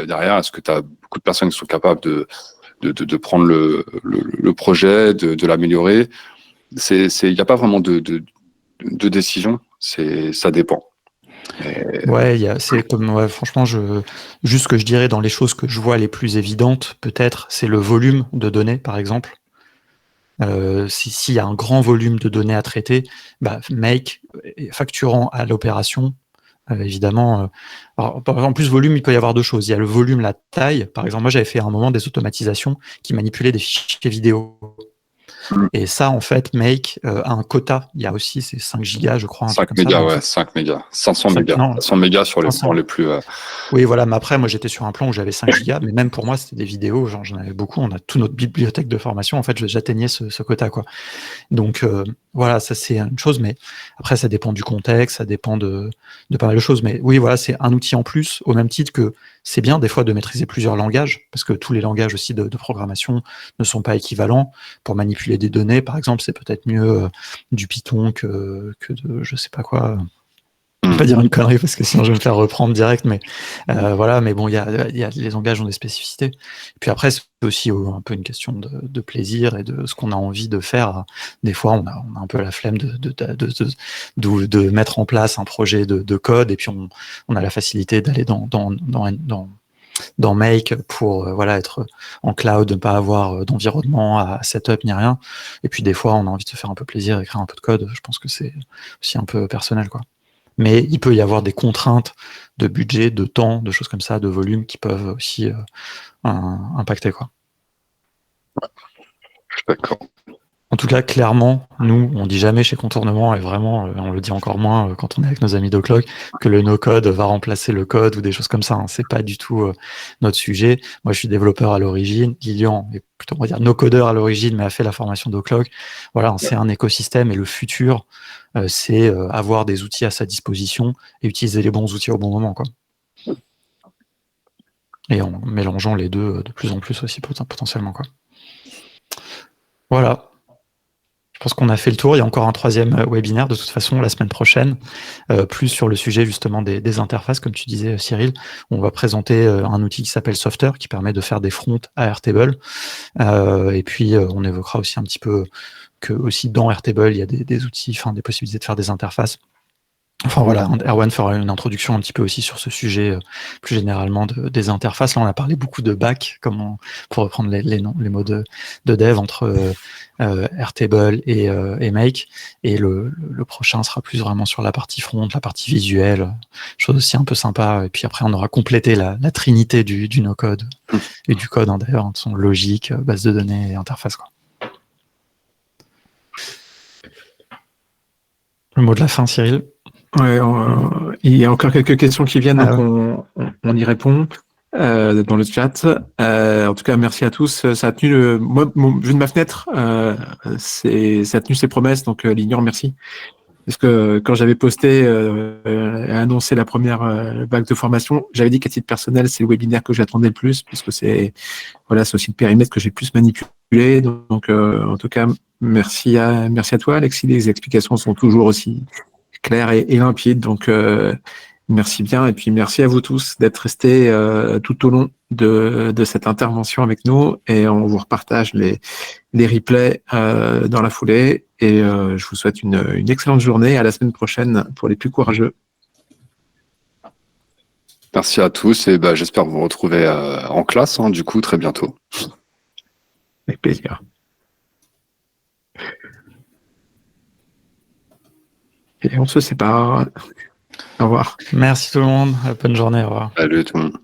derrière? Est-ce que tu as beaucoup de personnes qui sont capables de prendre le projet, de l'améliorer? Il n'y a pas vraiment de décision, ça dépend. Ouais, c'est comme, ouais, franchement, juste ce que je dirais dans les choses que je vois les plus évidentes, peut-être, c'est le volume de données, par exemple. S'il y a un grand volume de données à traiter, Make, facturant à l'opération, évidemment. Alors, en plus, volume, il peut y avoir deux choses. Il y a le volume, la taille. Par exemple, moi, j'avais fait à un moment des automatisations qui manipulaient des fichiers vidéo. Et ça, en fait, Make a un quota. Il y a aussi, c'est 5 gigas, je crois, un truc 5 comme ça. mégas, Donc, ouais, 5 mégas, 500 mégas. non, 500 mégas sur les 500. plans les plus. Oui, voilà, mais après, moi, j'étais sur un plan où j'avais 5 gigas, mais même pour moi, c'était des vidéos, genre, j'en avais beaucoup. On a toute notre bibliothèque de formation. En fait, j'atteignais ce quota, quoi. Donc, voilà, ça, c'est une chose, mais après, ça dépend du contexte, ça dépend de pas mal de choses. Mais oui, voilà, c'est un outil en plus, au même titre que c'est bien, des fois, de maîtriser plusieurs langages, parce que tous les langages aussi de programmation ne sont pas équivalents. Pour manipuler des données, par exemple, c'est peut-être mieux du Python que de, je sais pas quoi. Je vais pas dire une connerie parce que sinon je vais me faire reprendre direct, mais voilà, mais bon, les langages ont des spécificités. Et puis après, c'est aussi un peu une question de plaisir et de ce qu'on a envie de faire. Des fois, on a un peu la flemme de mettre en place un projet de code, et puis on a la facilité d'aller dans Make pour voilà, être en cloud, ne pas avoir d'environnement à setup ni rien. Et puis des fois, on a envie de se faire un peu plaisir, écrire un peu de code. Je pense que c'est aussi un peu personnel, quoi. Mais il peut y avoir des contraintes de budget, de temps, de choses comme ça, de volume qui peuvent aussi impacter, quoi. Je suis d'accord. En tout cas, clairement, nous, on dit jamais chez Contournement, et vraiment, on le dit encore moins quand on est avec nos amis d'Oclock, que le no-code va remplacer le code ou des choses comme ça. Hein. C'est pas du tout notre sujet. Moi, je suis développeur à l'origine. Lilian est plutôt, on va dire, no-codeur à l'origine, mais a fait la formation d'Oclock. Voilà, c'est un écosystème, et le futur, c'est avoir des outils à sa disposition et utiliser les bons outils au bon moment, quoi. Et en mélangeant les deux de plus en plus aussi potentiellement, quoi. Voilà. pense qu'on a fait le tour. Il y a encore un 3e webinaire de toute façon la semaine prochaine, plus sur le sujet justement des interfaces, comme tu disais Cyril. On va présenter un outil qui s'appelle Softer, qui permet de faire des fronts à Airtable. Et puis on évoquera aussi un petit peu que aussi dans Airtable, il y a des outils, des possibilités de faire des interfaces. Enfin voilà, Erwan fera une introduction un petit peu aussi sur ce sujet plus généralement des interfaces. Là, on a parlé beaucoup de back, pour reprendre les mots de dev entre Airtable et Make. Et le prochain sera plus vraiment sur la partie front, la partie visuelle, chose aussi un peu sympa. Et puis après, on aura complété la trinité du no-code et du code d'ailleurs, de son logique, base de données et interface, quoi. Le mot de la fin, Cyril. Ouais, il y a encore quelques questions qui viennent, donc on y répond dans le chat. En tout cas, merci à tous. Ça a tenu moi, vu de ma fenêtre, ça a tenu ses promesses, donc Lignan, merci. Parce que quand j'avais posté et annoncé la première vague de formation, j'avais dit qu'à titre personnel, c'est le webinaire que j'attendais le plus, puisque c'est aussi le périmètre que j'ai plus manipulé. Donc en tout cas, merci à toi, Alexis. Les explications sont toujours aussi clair et limpide, donc merci bien, et puis merci à vous tous d'être restés tout au long de cette intervention avec nous, et on vous repartage les replays dans la foulée, et je vous souhaite une excellente journée, à la semaine prochaine pour les plus courageux. Merci à tous, et j'espère vous retrouver en classe, du coup, très bientôt. Avec plaisir. Et on se sépare. Au revoir. Merci tout le monde. Bonne journée. Au revoir. Salut tout le monde.